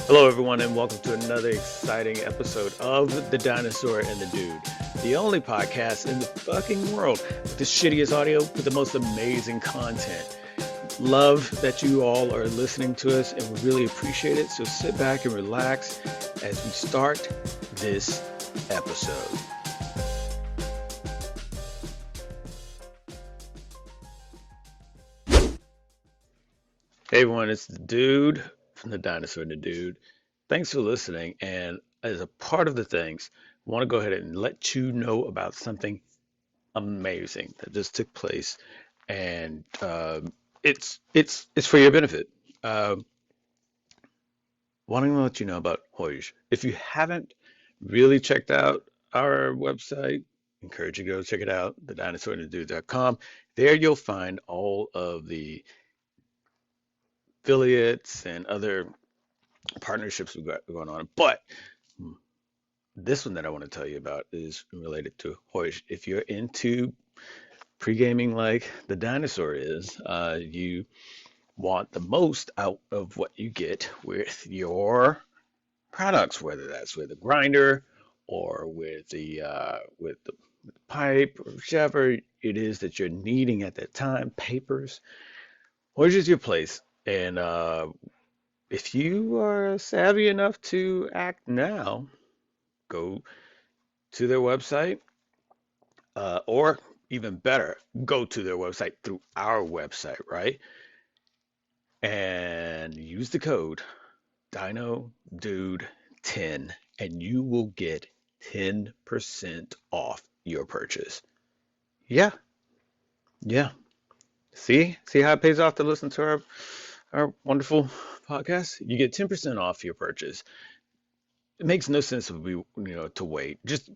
Hello, everyone, and welcome to another exciting episode of The Dinosaur and the Dude, the only podcast in the fucking world with the shittiest audio with the most amazing content. Love that you all are listening to us, and we really appreciate it. So sit back and relax as we start this episode. Hey, everyone, it's the Dude from The Dinosaur and the Dude. Thanks for listening. And as a part of the things, I want to go ahead and let you know about something amazing that just took place, and it's for your benefit. Uh, Wanting to let you know about Hoyge. If you haven't really checked out our website, encourage you to go check it out, thedinosaur&thedude.com. There you'll find all of the affiliates and other partnerships we've got going on. But this one that I want to tell you about is related to Hoyge. If you're into pre-gaming like the dinosaur is, you want the most out of what you get with your products, whether that's with a grinder or with the pipe or whichever it is that you're needing at that time, papers. Hoyge is your place, and if you are savvy enough to act now, go to their website, or even better, go to their website through our website, right? And use the code DinoDude10, and you will get 10% off your purchase. Yeah, yeah. See how it pays off to listen to our wonderful podcast? You get 10% off your purchase. It makes no sense to wait. Just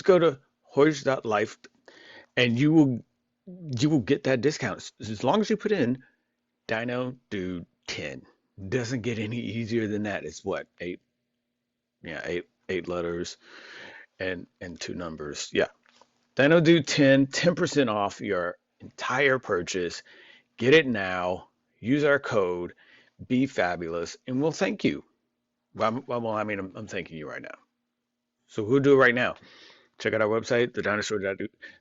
go to Hoyge.life and you will get that discount as long as you put in Dino Dude 10. Doesn't get any easier than that. It's what, eight? Yeah, eight letters and two numbers. Yeah. Dino Dude 10% off your entire purchase. Get it now. Use our code. Be fabulous, and we'll thank you. I'm thanking you right now. So who'll do it right now? Check out our website,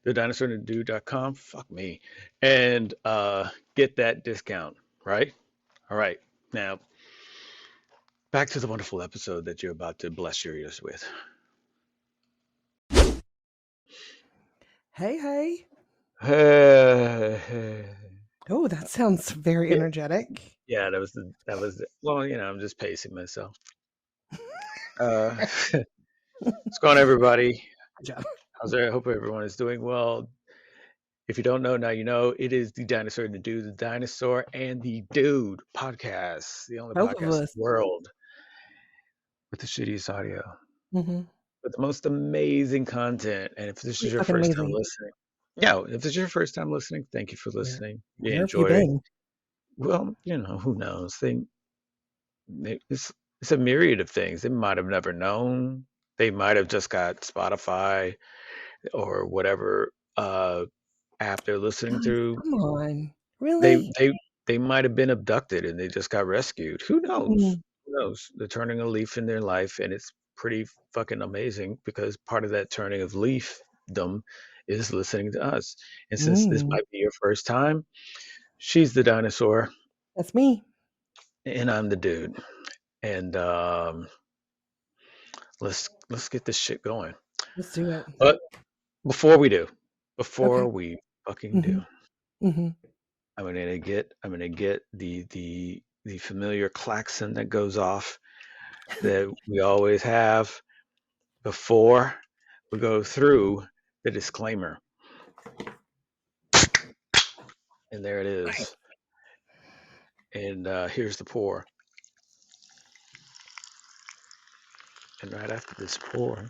thedinosaur.com. Fuck me. And get that discount, right? All right. Now, back to the wonderful episode that you're about to bless your ears with. Hey, hey. Hey. Oh, that sounds very Yeah, energetic. yeah, well, I'm just pacing myself. Uh, what's going on, everybody? Good job. I hope everyone is doing well. If you don't know, now you know. It is the Dinosaur and the Dude, the Dinosaur and the Dude podcast, the only Both of podcast in us. the world with the shittiest audio, Mm-hmm. with the most amazing content. And if this is Pretty your fucking first time amazing. listening, yeah, if this is your first time listening, thank you for Where listening. You where have you enjoy it. been? Well, who knows? It's a myriad of things. They might have never known. They might have just got Spotify or whatever app they're listening Guys, through. come on. They Really? they they might have been abducted and they just got rescued. Who knows? Mm, Who knows? They're turning a leaf in their life, and it's pretty fucking amazing because part of that turning of leafdom is listening to us. And since this mm. might be your first time, she's the dinosaur That's me. and I'm the dude. And let's get this shit going. Let's do it. But before we do, Okay. before we fucking Mm-hmm. do, Mm-hmm. I'm gonna get the familiar klaxon that goes off that we always have before we go through the disclaimer. And there it is. And here's the pour. And right after this pour,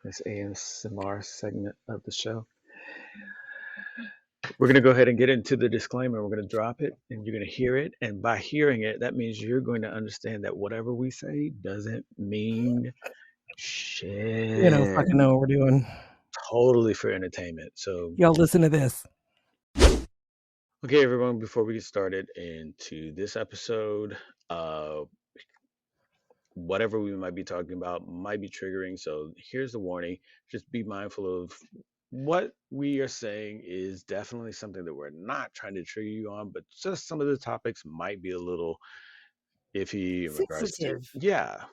this ASMR segment of the show, we're going to go ahead and get into the disclaimer. We're going to drop it and you're going to hear it. And by hearing it, that means you're going to understand that whatever we say doesn't mean You don't shit. fucking know what we're doing. Totally for entertainment. So, Y'all listen to this. okay, everyone, before we get started into this episode, whatever we might be talking about might be triggering. So here's the warning. Just be mindful of what we are saying is definitely something that we're not trying to trigger you on, but just some of the topics might be a little iffy in regards to, Sensitive, yeah,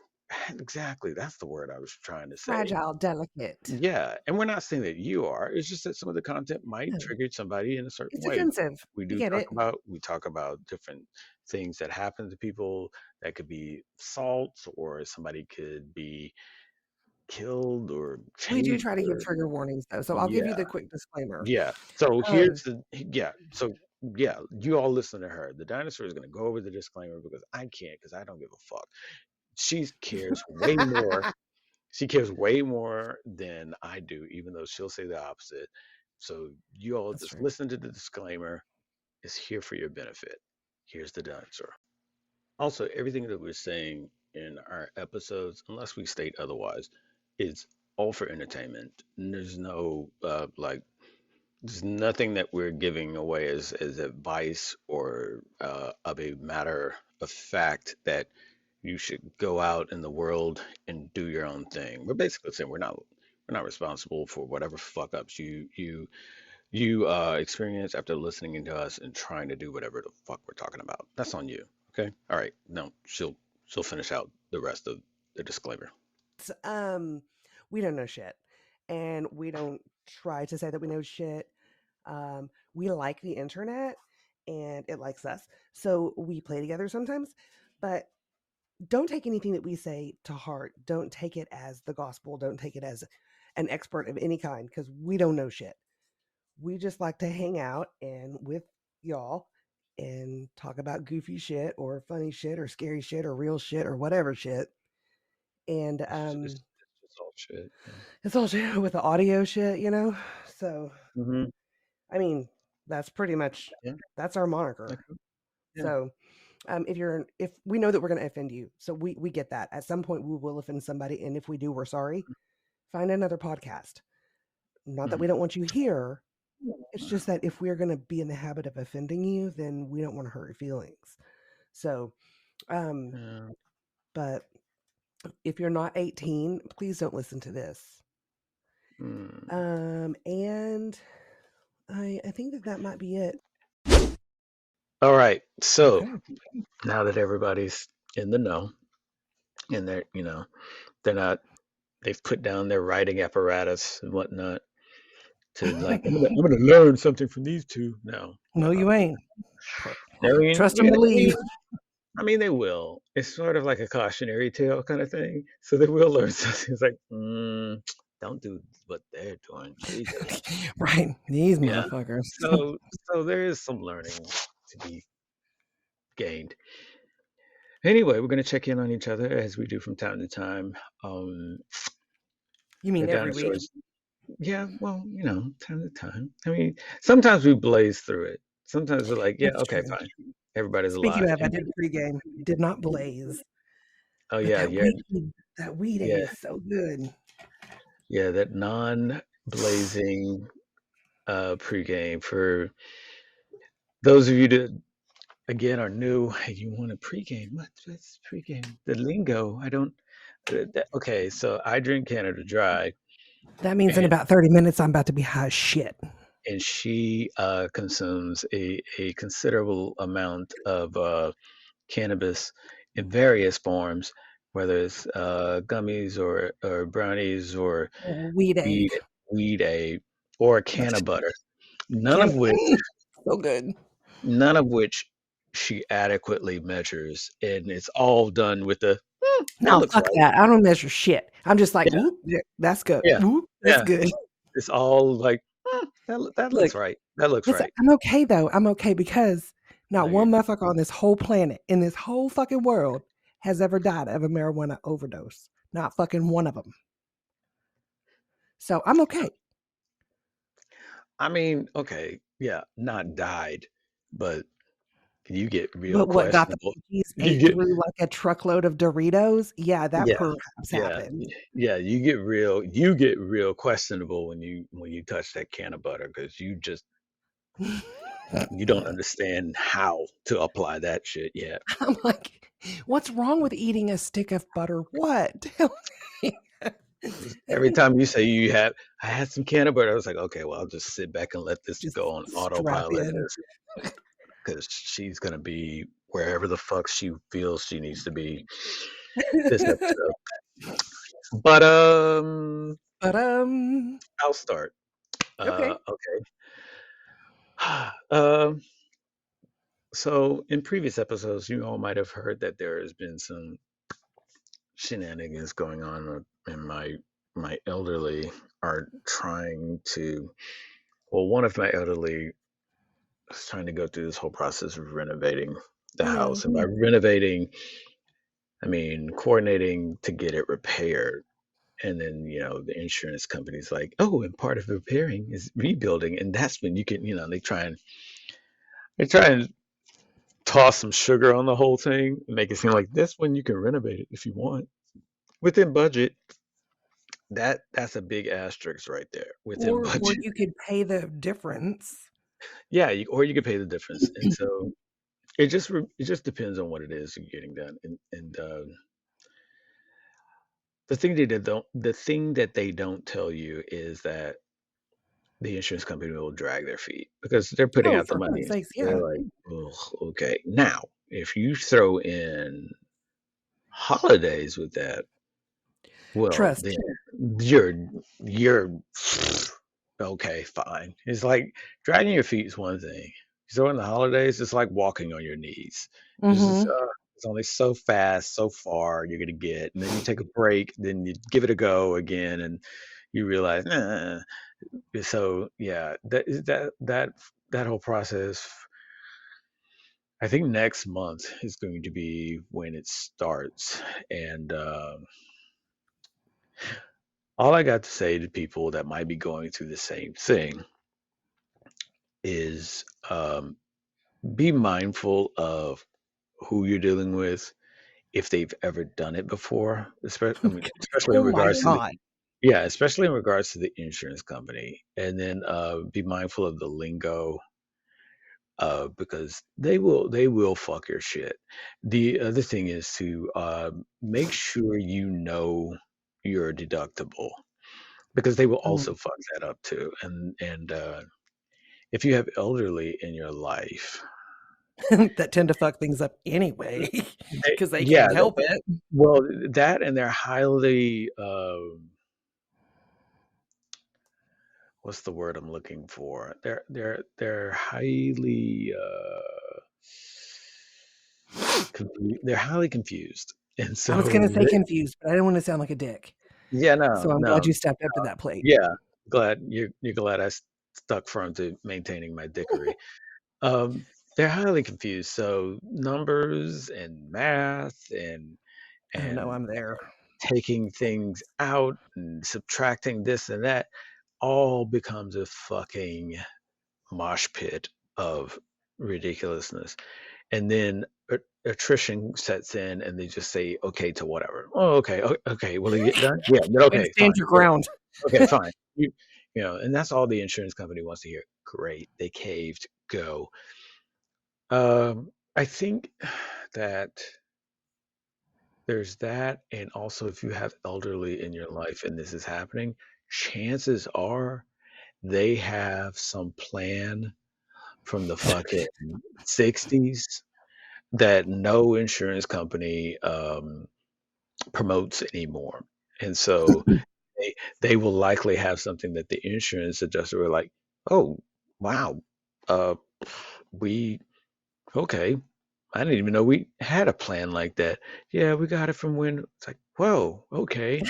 exactly. That's the word I was trying to say. fragile, delicate. Yeah, and we're not saying that you are. It's just that some of the content might No, trigger somebody in a certain it's way. offensive. We get it. We talk about different things that happen to people that could be assaults, or somebody could be killed or We do changed try to give or, trigger warnings though, so I'll give you yeah. the quick disclaimer. Yeah. So Um, here's the, yeah. So yeah, you all listen to her. The dinosaur is going to go over the disclaimer because I can't, because I don't give a fuck. She cares way more. She cares way more than I do, even though she'll say the opposite. So you all that's just true. listen to the disclaimer. It's here for your benefit. Here's the dinosaur. Also, everything that we're saying in our episodes, unless we state otherwise, is all for entertainment. And there's no there's nothing that we're giving away as advice or of a matter of fact that you should go out in the world and do your own thing. We're basically saying we're not responsible for whatever fuck ups you experience after listening to us and trying to do whatever the fuck we're talking about. That's on you. Okay. All right. No, she'll finish out the rest of the disclaimer. Um, we don't know shit, and we don't try to say that we know shit. We like the internet, and it likes us, so we play together sometimes. But don't take anything that we say to heart. Don't take it as the gospel. Don't take it as an expert of any kind, because we don't know shit. We just like to hang out and with y'all and talk about goofy shit or funny shit or scary shit or real shit or whatever shit. And It's just all shit. Yeah. it's all shit with the audio shit, you know? So, Mm-hmm. I mean, that's pretty much Yeah. that's our moniker. Okay. Yeah. So, if we know that we're going to offend you, so we get that. At some point we will offend somebody, and if we do, we're sorry. Find another podcast. Not that Mm-hmm. we don't want you here. It's just that if we're going to be in the habit of offending you, then we don't want to hurt your feelings. So, um, Yeah. but if you're not 18, please don't listen to this. Mm. And I think that that might be it. All right. So Okay. now that everybody's in the know and they're not, they've put down their writing apparatus and whatnot to like, I'm gonna learn something from these two. No, No, you ain't. I mean, Trust yeah, and believe. I mean, they will. It's sort of like a cautionary tale kind of thing. So they will learn something. It's like, don't do what they're doing. Jesus. Right. These Yeah. motherfuckers. So, so there is some learning to be gained. Anyway, we're going to check in on each other as we do from time to time. Um, You the mean every week? dinosaurs, yeah, well, time to time. I mean, sometimes we blaze through it. Sometimes we're like, yeah, That's okay, true. fine. Everybody's Speaking alive. of, I did pregame. Did not blaze, Oh but yeah, yeah, that weed yeah, is so good. yeah. That non-blazing pregame for those of you that again are new and you want a pregame. What's pregame? The lingo. I don't. Okay, so I drink Canada Dry, That means in and about 30 minutes, I'm about to be high as shit. she consumes a considerable amount of cannabis in various forms, whether it's gummies or brownies or Weed weed, aid. weed aid, or a can of butter. None Can of which, so good. none of which she adequately measures, and it's all done with the that No, looks fuck right. that. I don't measure shit. I'm just like, Yeah, whoop, yeah, that's good. yeah, Whoop, that's yeah. good. It's all like that Look, looks right. That looks it's right. I'm okay though. I'm okay because No, not you're one motherfucker on this whole planet, in this whole fucking world, has ever died of a marijuana overdose. Not fucking one of them. So I'm okay. I mean, okay, yeah, not died, but you get real But what got the questionable. cookies You ate get through like a truckload of Doritos? Yeah, that yeah, perhaps yeah, happened. yeah. You get real questionable when you touch that can of butter because you don't understand how to apply that shit yet. I'm like, What's wrong with eating a stick of butter? What? Tell me. Every time you say I had some candy butter, I was like, okay, well, I'll just sit back and let this Just go on strap autopilot in. because she's gonna be wherever the fuck she feels she needs to be this episode. But But I'll start. okay. Okay. Um, so in previous episodes, you all might have heard that there has been some shenanigans going on, and my elderly are trying to. Well, one of my elderly is trying to go through this whole process of renovating the Oh no. house, and by renovating, I mean coordinating to get it repaired. And then, the insurance company's like, oh, and part of repairing is rebuilding. And that's when you can, they try and toss some sugar on the whole thing and make it seem like that's when you can renovate it if you want. Within budget, that's a big asterisk right there. Within Or budget. you could pay the difference. Yeah, or you could pay the difference. And so it just depends on what it is you're getting done. And the thing that they don't tell you is that the insurance company will drag their feet because they're putting Oh, out the for money. God's And sakes, they're yeah. like, "Ugh, okay. Now, if you throw in holidays with that, well, Trust. then you're okay, fine." It's like dragging your feet is one thing. You throw in the holidays, it's like walking on your knees. It's just, Mm-hmm. it's only so fast, so far you're gonna get, and then you take a break, then you give it a go again, and you realize, so yeah, that whole process, I think next month is going to be when it starts. And all I got to say to people that might be going through the same thing is, be mindful of who you're dealing with if they've ever done it before. Especially in Oh my regards to the God. yeah, especially in regards to the insurance company. And then be mindful of the lingo, because they will fuck your shit. The other thing is to make sure you know your deductible because they will Mm. also fuck that up too. And if you have elderly in your life, That tend to fuck things up anyway because they yeah, can't help it. well, that and they're highly what's the word I'm looking for? They're highly they're highly confused, and I was gonna so say confused, but I don't want to sound like a dick. yeah, So no, I'm glad no, you stepped up to that plate. yeah, you're glad stuck firm to maintaining my dickery. Um, they're highly confused, so numbers and math Oh no, and I'm there. taking things out and subtracting this and that all becomes a fucking mosh pit of ridiculousness. And then attrition sets in and they just say okay to whatever. Oh, okay, okay, will you get done? Yeah, then Way to okay, stand fine. your ground. Okay, fine. And that's all the insurance company wants to hear. Great, they caved. Go. I think that there's that, and also if you have elderly in your life and this is happening, chances are they have some plan from the fucking 60s that no insurance company promotes anymore. And so they will likely have something that the insurance adjuster were like, oh, wow, uh, we, okay. I didn't even know we had a plan like that. Yeah, we got it from when it's like, whoa, okay.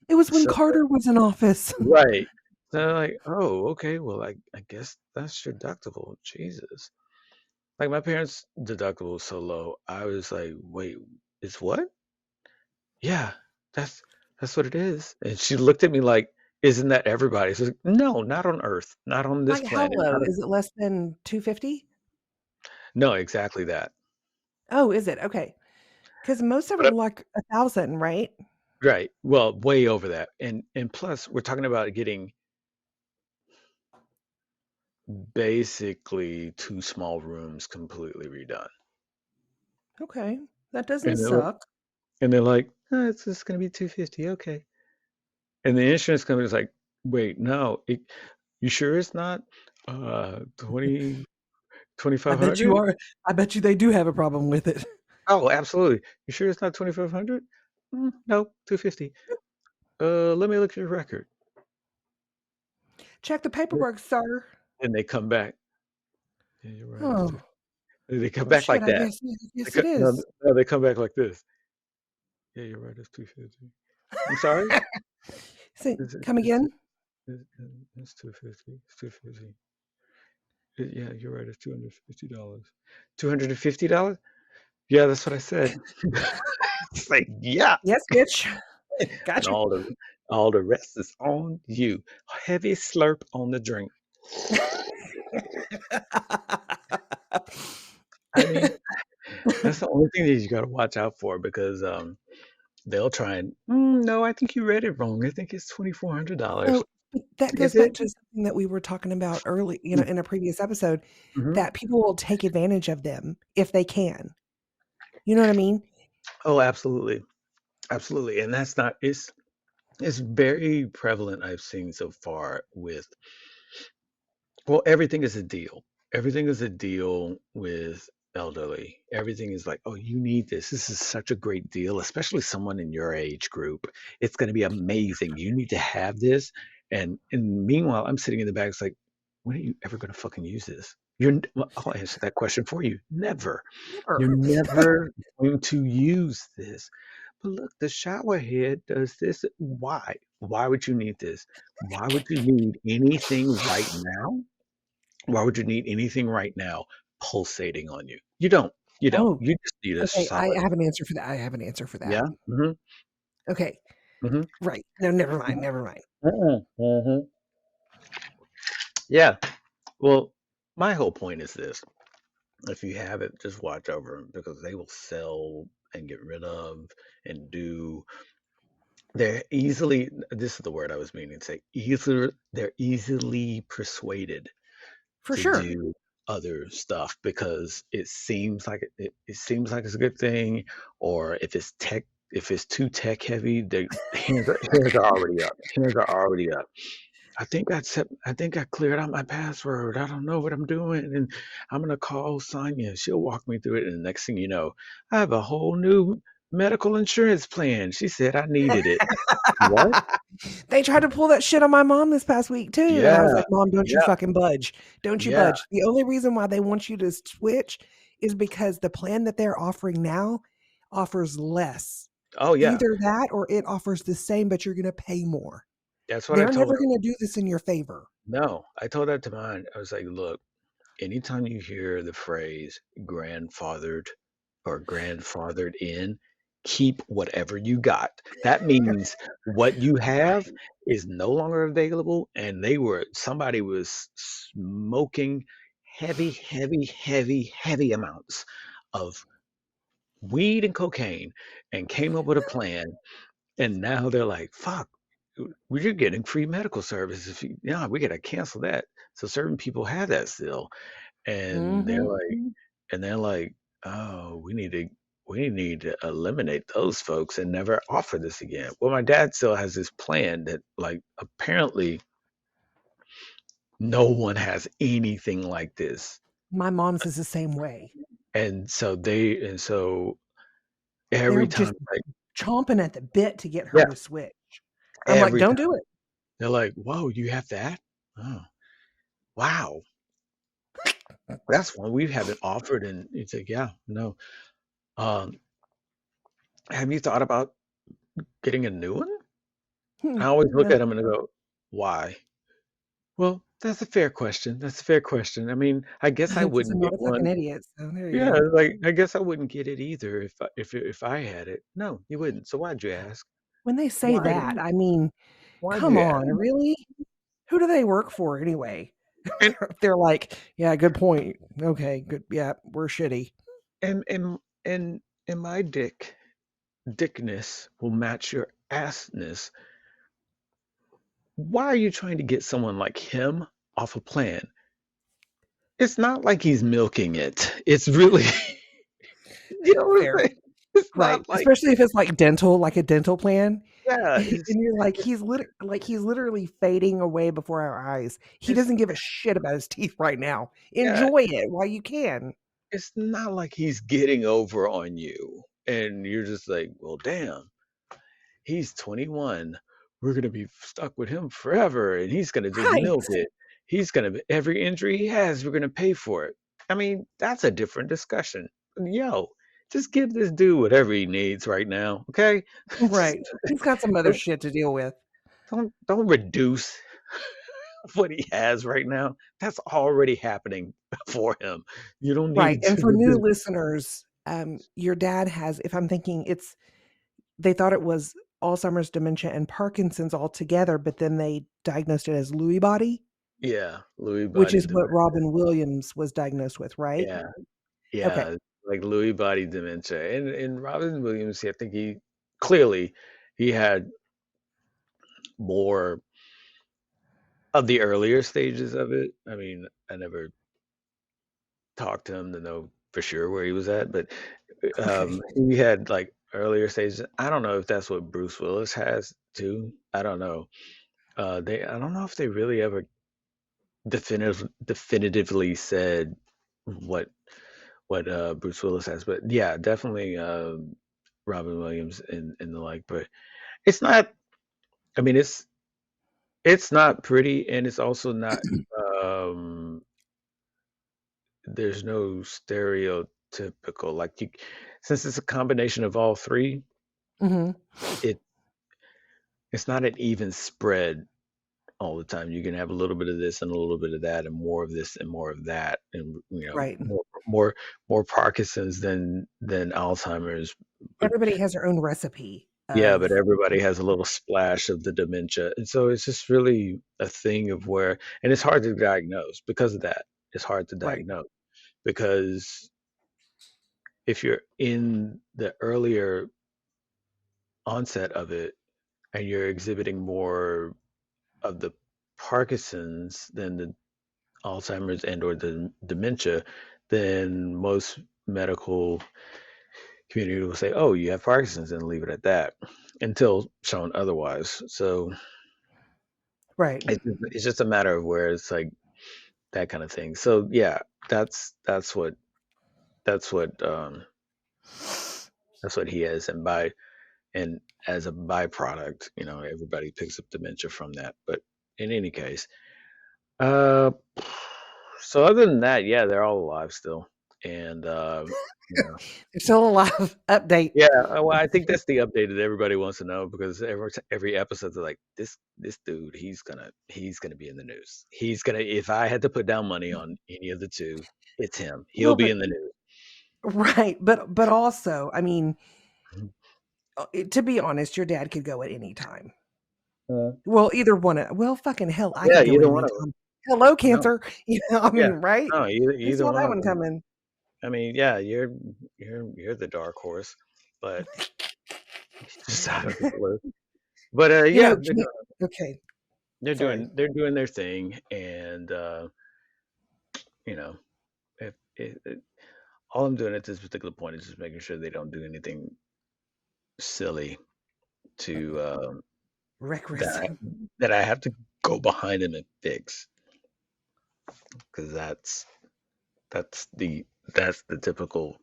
It was when So, Carter was in office. right. So like, oh, okay, well, I guess that's your deductible. Jesus. Like my parents' deductible was so low, I was like, wait, it's what? Yeah, that's that's what it is. And she looked at me like, isn't that everybody's? Like, no, not on Earth, not on this Like how planet. low? Is it less than 250? No, exactly that. Oh, is it? Okay. Because most of But them are like 1,000, right? right, well, way over that. And plus, we're talking about getting basically two small rooms completely redone. Okay. That doesn't And they're like, suck. oh, it's just gonna be 250, okay. And the insurance company's like, wait, no, you sure it's not 20 I bet you 2500? are. I bet you they do have a problem with it. Oh, absolutely. You sure it's not 2500? No, 250. Let me look at your record. Check the paperwork, sir. And they come back. Yeah, you're right. It's Oh, two. They come well, back shit. like I that. guess. I They guess it co- no, is. no, they come back like this. Yeah, you're right. It's 250. I'm sorry. Say, It's, come it's, again? it's, it's 250. It's 250. Yeah, you're right. It's $250. $250? Yeah, that's what I said. It's like, yeah, Yes, bitch. and Gotcha. all the rest is on you. Heavy slurp on the drink. I mean, that's the only thing that you got to watch out for because they'll try and no, I think you read it wrong. I think it's $2,400. So but that goes Is it? back to something that we were talking about early, in a previous episode, Mm-hmm. that people will take advantage of them if they can. You know what I mean? Oh, absolutely, absolutely, and that's not. It's very prevalent. I've seen so far with well, everything is a deal. Everything is a deal with elderly. Everything is like, oh, you need this. This is such a great deal, especially someone in your age group. It's going to be amazing. You need to have this. And meanwhile, I'm sitting in the back. It's like, when are you ever going to fucking use this? Well, I'll answer that question for you. Never. Never. You're never going to use this. But look, the shower head does this. Why? Why would you need this? Why would you need anything right now? Why would you need anything right now pulsating on you? You don't. You don't. Oh, You just need a okay. I solid. have an answer for that. I have an answer for that. Yeah. Mm-hmm. Okay. Mm-hmm. Right. No, never mind. Never mind. Mm-hmm. Yeah. Well, my whole point is this: if you have it, just watch over them because they will sell and get rid of and do. They're easily. This is the word I was meaning to say. Easily. They're easily persuaded For to sure. do other stuff because it seems like it's a good thing, or if it's too tech heavy, the hands are already up. Hands are already up. I think I cleared out my password. I don't know what I'm doing, and I'm gonna call Sonia. She'll walk me through it, and the next thing you know, I have a whole new medical insurance plan. She said I needed it. What? They tried to pull that shit on my mom this past week too, and I was Yeah, like, "Mom, don't you yeah, fucking budge. Don't you yeah. budge." The only reason why they want you to switch is because the plan that they're offering now offers less. Oh yeah. Either that or it offers the same, but you're gonna pay more. That's what I They're told never her. gonna do this in your favor. No, I told that to mine. I was like, look, anytime you hear the phrase grandfathered or grandfathered in, keep whatever you got. That means what you have is no longer available. And somebody was smoking heavy amounts of weed and cocaine and came up with a plan. And now they're like, fuck, we're getting free medical service. Yeah, we got to cancel that. So certain people have that still and Mhm. they're like, oh, we need to eliminate those folks and never offer this again. Well, my dad still has this plan that like apparently no one has anything like this. My mom's is the same way. And so every They're time just like chomping at the bit to get her yeah, to switch. I'm like, every "Don't time do it." they're like, whoa, you have that? Oh, wow. That's one we haven't offered and it's like, yeah, no. Um, have you thought about getting a new one? Hmm, I always look no, at them and I go, "Why?" Well, that's a fair question. That's a fair question. I mean, I guess I 'cause I'm wouldn't not get a fucking one. idiot, so there you Yeah, go. like I guess I wouldn't get it either if I had it. No, you wouldn't. So why'd you ask? When they say Why that, did I mean, why'd come you ask? on, really? Who do they work for anyway? And They're like, "Yeah, good point. Okay, good. Yeah, we're shitty." and and and my dickness will match your assness. Why are you trying to get someone like him off a plan? It's not like he's milking it. It's really, you know what I'm Fair. saying? It's Right, not like, especially if it's like dental, like a dental plan, yeah, and you're like, he's literally fading away before our eyes. He it's doesn't give a shit about his teeth right now. yeah, Enjoy it while you can. it's not like he's getting over on you, and you're just like, well, damn, he's 21. We're gonna be stuck with him forever, and he's gonna just Right. milk it. He's gonna every injury he has, we're gonna pay for it. I mean, that's a different discussion. Yo, just give this dude whatever he needs right now, okay? Just Right. He's got some other don't shit to deal with. don't reduce what he has right now. That's already happening for him. You don't Right, need and to for new reduce. listeners, your dad has, if I'm thinking it's they thought it was Alzheimer's, dementia, and Parkinson's all together, but then they diagnosed it as Lewy body, Yeah, Lewy which body is what dementia. Robin Williams was diagnosed with, right? Yeah, Okay. yeah, like Lewy body dementia. And Robin Williams, I think he clearly he had more of the earlier stages of it. I mean, I never talked to him to know for sure where he was at, but Okay. he had like earlier stages. I don't know if that's what Bruce Willis has too. I don't know. I don't know if they really ever definitively said what Bruce Willis has, but yeah, definitely Robin Williams and the like. But it's not. I mean, it's not pretty, and it's also not. Um, there's no stereotypical like you, since it's a combination of all three. Mhm. It it's not an even spread all the time. You can have a little bit of this and a little bit of that, and more of this and more of that, and Right. more Parkinson's than Alzheimer's. But Everybody has their own recipe yeah, of but everybody has a little splash of the dementia, and so it's just really a thing of where, and it's hard to diagnose because of that. It's hard to right, diagnose because if you're in the earlier onset of it and you're exhibiting more of the Parkinson's than the Alzheimer's and or the dementia, then most medical community will say, "Oh, you have Parkinson's," and leave it at that until shown otherwise. So right. it's just a matter of where it's like that kind of thing. So yeah, that's what that's what um that's what he is, and by and as a byproduct, everybody picks up dementia from that. But in any case, uh, so other than that, yeah, they're all alive still, and you know, They're still alive. Update. yeah. Well, I think that's the update that everybody wants to know because every episode they're like, this dude, he's gonna be in the news. He's gonna if I had to put down money on any of the two, it's him. He'll Well, be but in the news. right, but also, I mean, to be honest, your dad could go at any time. Uh, Well, either one of well, fucking hell, I yeah, could go at either any one of them. time. Hello, No, cancer. I yeah, mean, right? no, Who either saw one that of one them. coming? I mean, yeah, you're the dark horse, but just out of the blue. But You yeah, know, okay, sorry. they're doing their thing, and you know, if, all I'm doing at this particular point is just making sure they don't do anything silly to that I, Requisite. that I have to go behind them and fix, because that's the that's the typical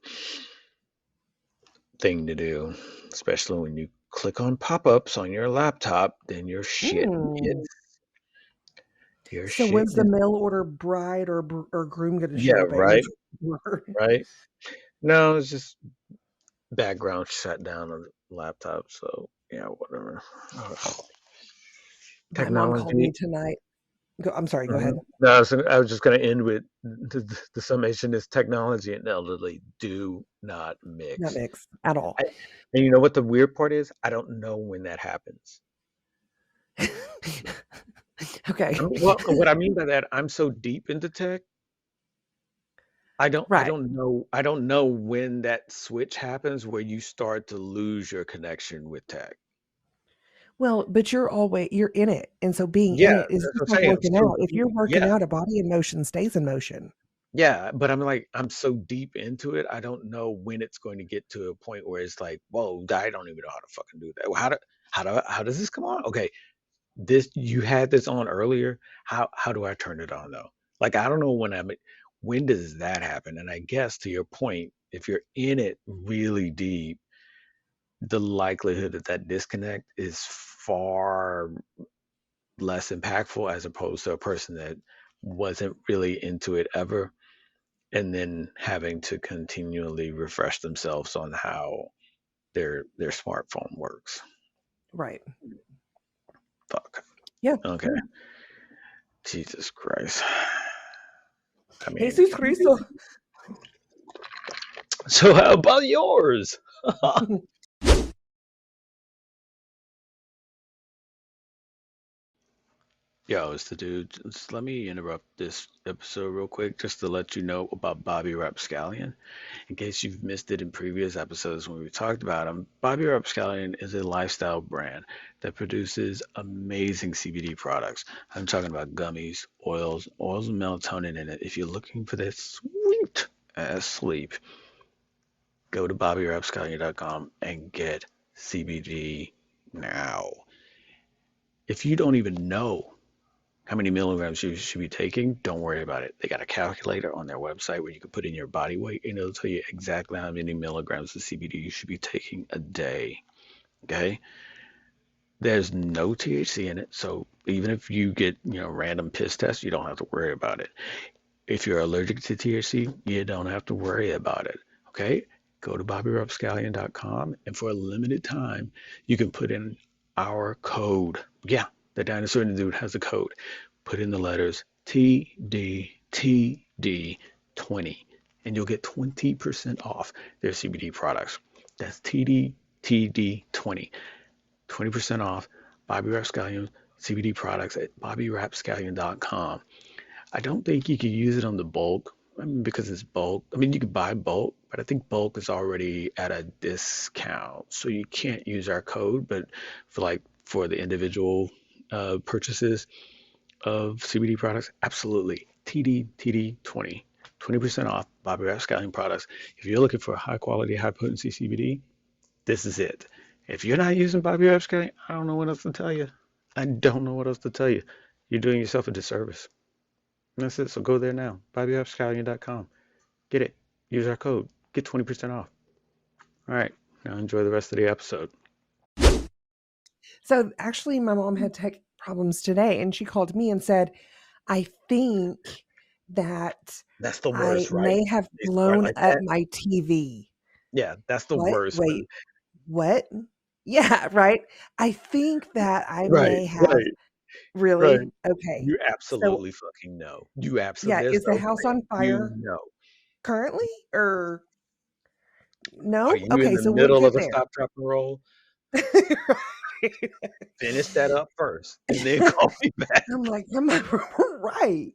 thing to do, especially when you click on pop-ups on your laptop, then Mm. your So shit when's the gets mail order bride or groom gonna yeah, show up at your right, door? right. No, it's just background shut down on the laptop, so yeah, whatever. Ugh. My mom called me Technology. tonight. I'm sorry, go ahead. Mhm. No, I was just going to end with the summation is technology and elderly do not Not mix. mix at all. I, and you know what the weird part is? I don't know when that happens. Okay. Well, what I mean by that, I'm so deep into tech, I Right. don't know when that switch happens where you start to lose your connection with tech. Well, but you're in it, and so being in Yeah, it is that's just what I'm like saying. I'm working so out. If you're working yeah, out, a body in motion stays in motion. Yeah, but I'm like, I'm so deep into it, I don't know when it's going to get to a point where it's like, whoa, I don't even know how to fucking do that. How does this come on? Okay, this you had this on earlier. How do I turn it on though? Like I don't know when does that happen? And I guess to your point, if you're in it really deep, the likelihood that that disconnect is far less impactful as opposed to a person that wasn't really into it ever and then having to continually refresh themselves on how their smartphone works. Right. Fuck. Yeah. Okay. Jesus Christ. I mean, Jesus Cristo. so how about yours? Yo, it's the dude. Just let me interrupt this episode real quick just to let you know about Bobby Rapscallion. In case you've missed it in previous episodes when we talked about him, Bobby Rapscallion is a lifestyle brand that produces amazing CBD products. I'm talking about gummies, oils with melatonin in it. If you're looking for that sweet ass sleep, go to BobbyRapscallion.com and get CBD now. If you don't even know how many milligrams you should be taking, don't worry about it. They got a calculator on their website where you can put in your body weight and it'll tell you exactly how many milligrams of CBD you should be taking a day. Okay? There's no THC in it, so even if you get, random piss tests, you don't have to worry about it. If you're allergic to THC, you don't have to worry about it. Okay? Go to BobbyRapscallion.com and for a limited time, you can put in our code. Yeah, the Dinosaur and the Dude has a code. Put in the letters TDTD20 and you'll get 20% off their CBD products. That's TDTD20. 20% off Bobby Rapscallion CBD products at BobbyRapscallion.com. I don't think you could use it on the bulk. I mean, because it's bulk. I mean, you could buy bulk, but I think bulk is already at a discount, so you can't use our code. But for the individual purchases of CBD products, absolutely. TD20, 20% off Bobby Rapscallion products. If you're looking for high quality, high potency CBD, this is it. If you're not using Bobby Rapscallion, I don't know what else to tell you. I don't know what else to tell you. You're doing yourself a disservice. That's it. So go there now. BobbyUpscallion.com. Get it. Use our code. Get 20% off. All right. Now enjoy the rest of the episode. So actually, my mom had tech problems today, and she called me and said, "I think that That's the I worst, right? may have They start blown like up that. my TV." Yeah, that's the What? worst when. Wait, what? Yeah, right. I think that I Right, may have right, right. really. Okay. You So absolutely fucking know. You yeah, absolutely. There's is the no house plan. on You fire know. currently, or Are no? you in Okay, the so we're middle good of the there. stop, drop, and roll? Right. Finish that up first, and then call me back. I'm like, am I right?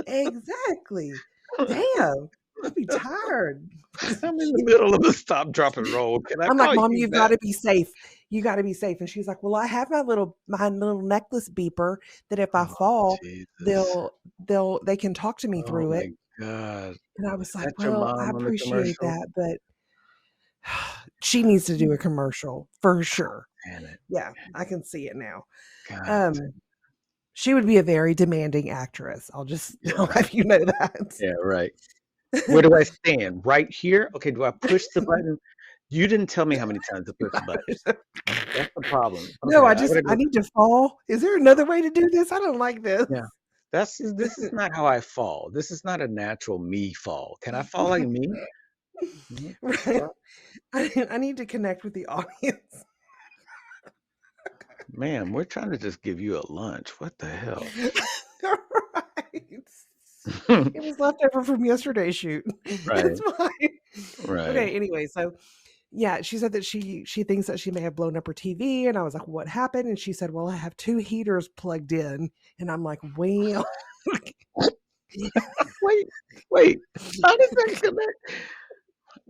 Exactly. Damn, I'd be tired. I'm in the middle of the stop, drop, and roll. Can I I'm like, call Mom, you you've got back? to be safe. You got to be safe. And she's like, Well, I have my little necklace beeper that if I Oh, fall, Jesus. they can talk to me Oh through it. my God. And I was Is like, that your Well, I mom on the appreciate commercial? that, but she needs to do a commercial for sure. Damn it. Yeah, I can see it now. God Um, damn. she would be a very demanding actress. I'll just Yeah, I'll right. have you know that. Yeah, right. Where do I stand? Right here? Okay, do I push the button? You didn't tell me how many times to push the button. That's the problem. No, Okay, I gotta I go. need to fall. Is there another way to do this? I don't like this. Yeah. This is not how I fall. This is not a natural me fall. Can I fall like me? What the Right. fuck? I need to connect with the audience. Man, we're trying to just give you a lunch. What the hell? Right. It was left over from yesterday's shoot. It's Right, fine. right. Okay, anyway, so yeah, she said that she thinks that she may have blown up her TV, and I was like, "What happened?" And she said, "Well, I have two heaters plugged in." And I'm like, "Well," Wait, wait. How did that connect?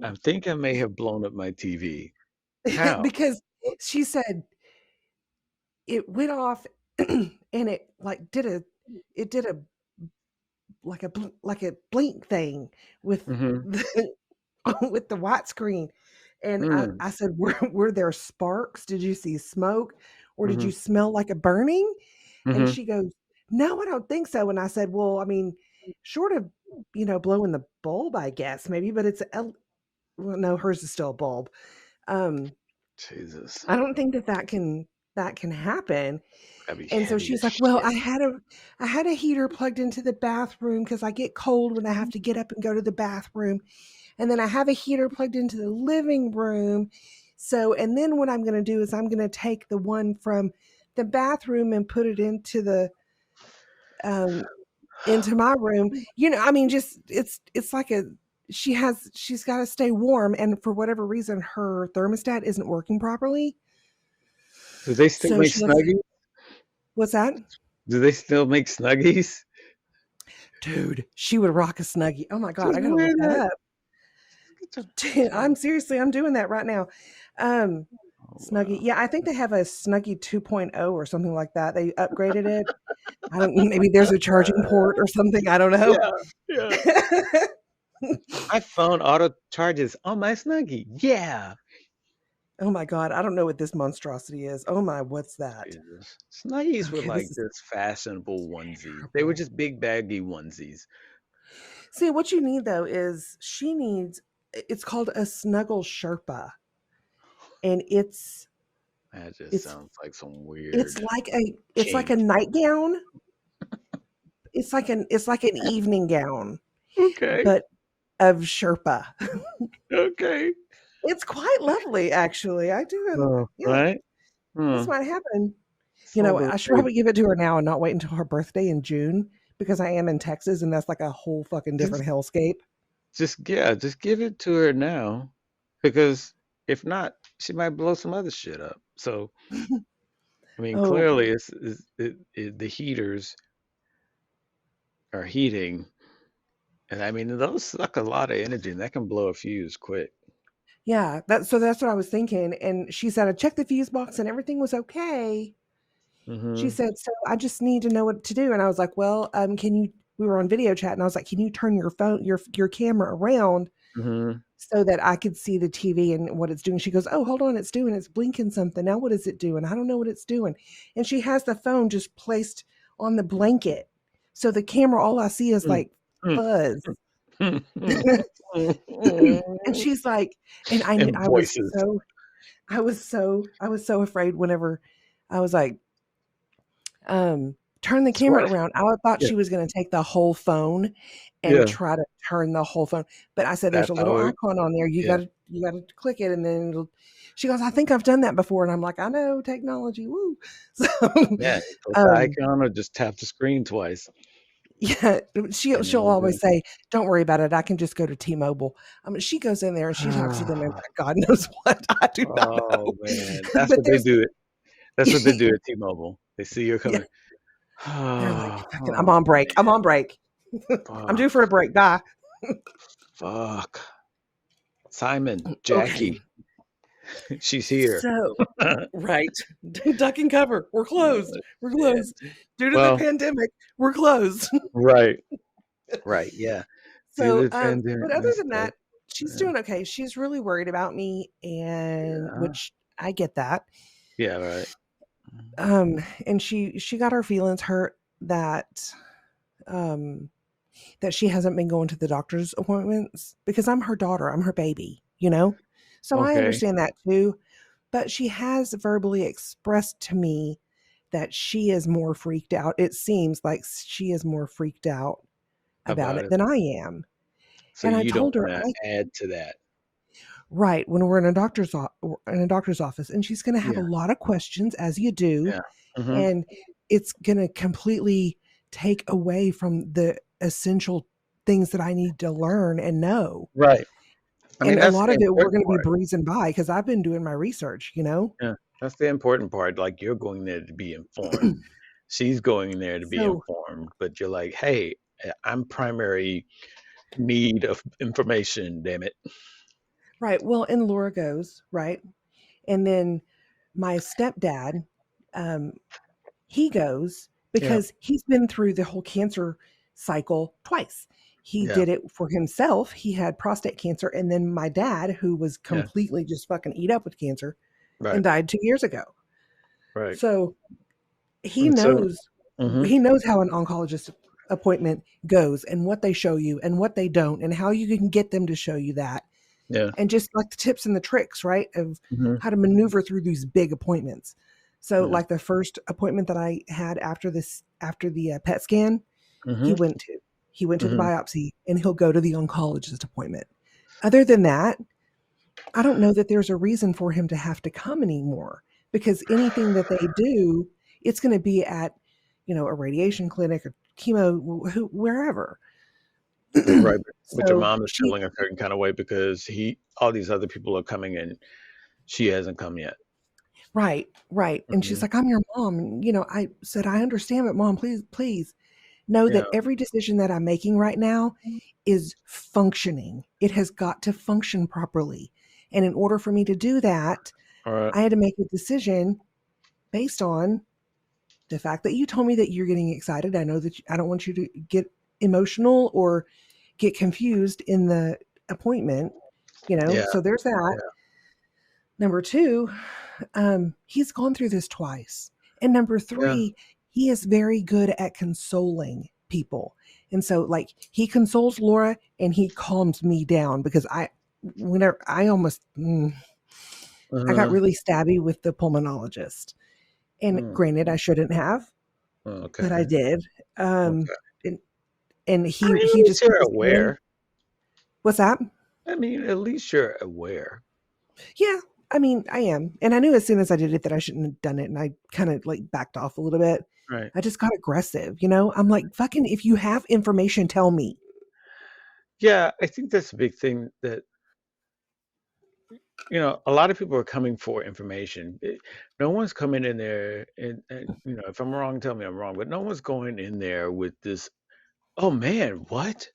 I think I may have blown up my TV. How? because she said it went off and it like did a like a blink thing with Mm-hmm. the, with the white screen. And Mm. I said, were there sparks? Did you see smoke? Or did Mm-hmm. you smell like a burning? And Mm-hmm. she goes, no, I don't think so. And I said, well, I mean, short of, blowing the bulb, I guess maybe, but well, no, hers is still a bulb. Um, Jesus. I don't think that can happen. Gotta be And so heavy as she's like, well, shit. I had a heater plugged into the bathroom because I get cold when I have to get up and go to the bathroom. And then I have a heater plugged into the living room. So, and then what I'm going to do is I'm going to take the one from the bathroom and put it um, into my room. I mean, just it's like she's got to stay warm, and for whatever reason, her thermostat isn't working properly. Do they still So make she goes, Snuggies? "What's that?" Do they still make Snuggies? Dude, she would rock a Snuggie. Oh my god, Just I gotta wear look that that. up. I'm doing that right now. Um, Oh, Snuggie. wow. Yeah, I think they have a Snuggie 2.0 or something like that. They upgraded it. I don't maybe there's a charging port or something. I don't know. Yeah, yeah. My phone auto charges on my Snuggie. Yeah. Oh my god, I don't know what this monstrosity is. Oh my, what's that? Jesus. Snuggies were Okay, this like is this fashionable onesies. They were terrible. just big baggy onesies. See, what you need though is she needs it's called a snuggle Sherpa. And That just it's sounds like some it's weird like kink. a nightgown. It's like an evening gown, Okay. but of Sherpa. Okay. It's quite lovely, actually. I do. Oh, Yeah, right? this Hmm. might happen. Celebrate. I should probably give it to her now and not wait until her birthday in June because I am in Texas and that's like a whole fucking different Just hellscape. just give it to her now. Because if not, she might blow some other shit up. So I mean, Oh, clearly the heaters are heating. And I mean, those suck a lot of energy and that can blow a fuse quick. yeah. That's what I was thinking. And she said I checked the fuse box and everything was okay. She Mm-hmm. said, "So I just need to know what to do." And I was like, "Well, can you?" We were on video chat, and I was like, "Can you turn your phone, your camera around Mm-hmm. so that I could see the TV and what it's doing?" She goes, "Oh, hold on, it's blinking something. Now what is it doing? I don't know what it's doing." And she has the phone just placed on the blanket, so the camera, all I see is like fuzz. And she's like, and I knew And voices. I was so afraid whenever I was like, turn the So camera what? around. I thought Yeah. she was gonna take the whole phone and Yeah. try to turn the whole phone, but I said, "There's That's a little how it. icon on there. Yeah. You gotta click it, and then it'll." She goes, "I think I've done that before," and I'm like, "I know technology, woo." So, Yeah. You click the um, icon or just tap the screen twice, yeah, and she'll you're all good. always say, "Don't worry about it. I can just go to T-Mobile." I mean, she goes in there and she talks to them about God knows what. I do not Oh know, man, that's but what they do. That's what they do at T-Mobile. They see you're yeah, coming. they're like, Oh, "Fucking, I'm oh on break. I'm man. on break. I'm due Fuck. for a break. Bye." Fuck. Simon, Okay, Jackie, she's here. so right. Duck and cover. We're closed. We're Yeah. closed. Due to the Well, pandemic, we're closed. right, right, yeah. Due So, to the pandemic but other and than stuff. that, she's Yeah, doing okay. She's really worried about me, and yeah, which I get that. yeah, right. And she got her feelings hurt um that she hasn't been going to the doctor's appointments because I'm her daughter. I'm her baby, you know? So I Okay. understand that too. But she has verbally expressed to me that she is more freaked out. It seems like she is more freaked out about About it it. than I am. So And I you don't told her, want to I add to that. right when we're in a doctor's office, and she's going to have a Yeah, lot of questions, as you do, yeah. Hmm. and it's going to completely take away from the essential things that I need to learn and know. Right. I And mean, a that's lot the of it we're important going to be part. breezing by because I've been doing my research, you know. Yeah, that's the important part. Like you're going there to be informed. She's going there to be So informed, but you're like, hey, I'm primary need of information, damn it. right, well, and Laura goes right, and then my stepdad, um, he goes Yeah. because he's been through the whole cancer. cycle twice. He Yeah. did it for himself. He had prostate cancer. And then my dad, who was Yeah. completely just fucking eat up with cancer and Right. died 2 years ago. Right. So he And so, knows hmm, he knows how an oncologist appointment goes and what they show you and what they don't and how you can get them to show you that, yeah. and just like the tips and the tricks, right, of Hmm. how to maneuver through these big appointments. So Yeah. like the first appointment that I had after the PET scan, he Hmm. went to he went to the Hmm. biopsy, and he'll go to the oncologist appointment. Other than that, I don't know that there's a reason for him to have to come anymore, because anything that they do, it's going to be at, a radiation clinic or chemo, wherever. Right. But your So mom is she, feeling a certain kind of way because all these other people are coming and she hasn't come yet. right, right. And she's Hmm. like, I'm your mom. And, I said, I understand, but mom, please know Yeah. that every decision that I'm making right now is functioning. It has got to function properly. And in order for me to do that, All right. I had to make a decision based on the fact that you told me that you're getting excited. I know that I don't want you to get emotional or get confused in the appointment, Yeah. So there's that. Yeah. Number two, he's gone through this twice. And number Yeah. three, he is very good at consoling people. And so, like, he consoles Laura and he calms me down, because whenever I almost, I got Uh-huh. really stabby with the pulmonologist. And Mm. granted, I shouldn't have, but I Okay. did. Um, Okay. and, and I mean, at he least just kept you're saying, aware. "What's that?" I mean, at least you're aware. Yeah, I mean, I am. And I knew as soon as I did it that I shouldn't have done it. And I kind of like backed off a little bit. Right. I just got aggressive, I'm like, fucking, if you have information, tell me. Yeah, I think that's a big thing that, a lot of people are coming for information. No one's coming in there and if I'm wrong, tell me I'm wrong, but no one's going in there with this, oh man, what?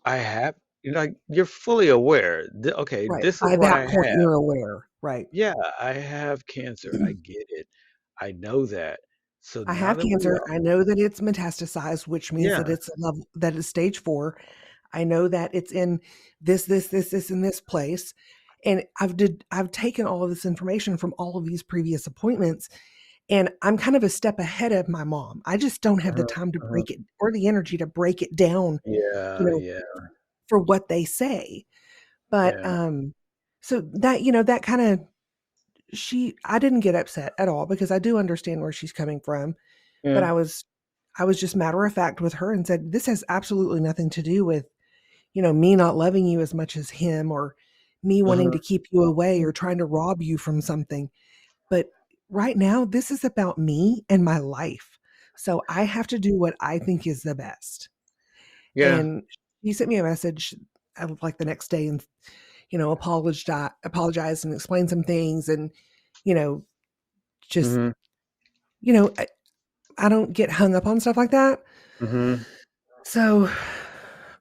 I have, like you're fully aware. Okay, Right. this is By what I that point, have. you're aware. Right. Yeah, I have cancer. I get it. I know that. So I now have that we cancer. are, I know that it's metastasized, which means that yeah, it's a level, that is stage 4. I know that it's in this, and this place. And I've taken all of this information from all of these previous appointments, and I'm kind of a step ahead of my mom. I just don't have the uh-huh, time to uh-huh. break it, or the energy to break it down, you Yeah, know, yeah, for what they say. But yeah, so that, that kind of, I didn't get upset at all, because I do understand where she's coming from. But yeah, I was just matter of fact with her and said, this has absolutely nothing to do with, me not loving you as much as him, or me wanting uh-huh, to keep you away or trying to rob you from something. But right now, this is about me and my life. So I have to do what I think is the best. yeah. And he sent me a message, like the next day, and, apologized and explained some things. And, you know, just, Mm-hmm, you know, I, I don't get hung up on stuff like that. mm-hmm. So,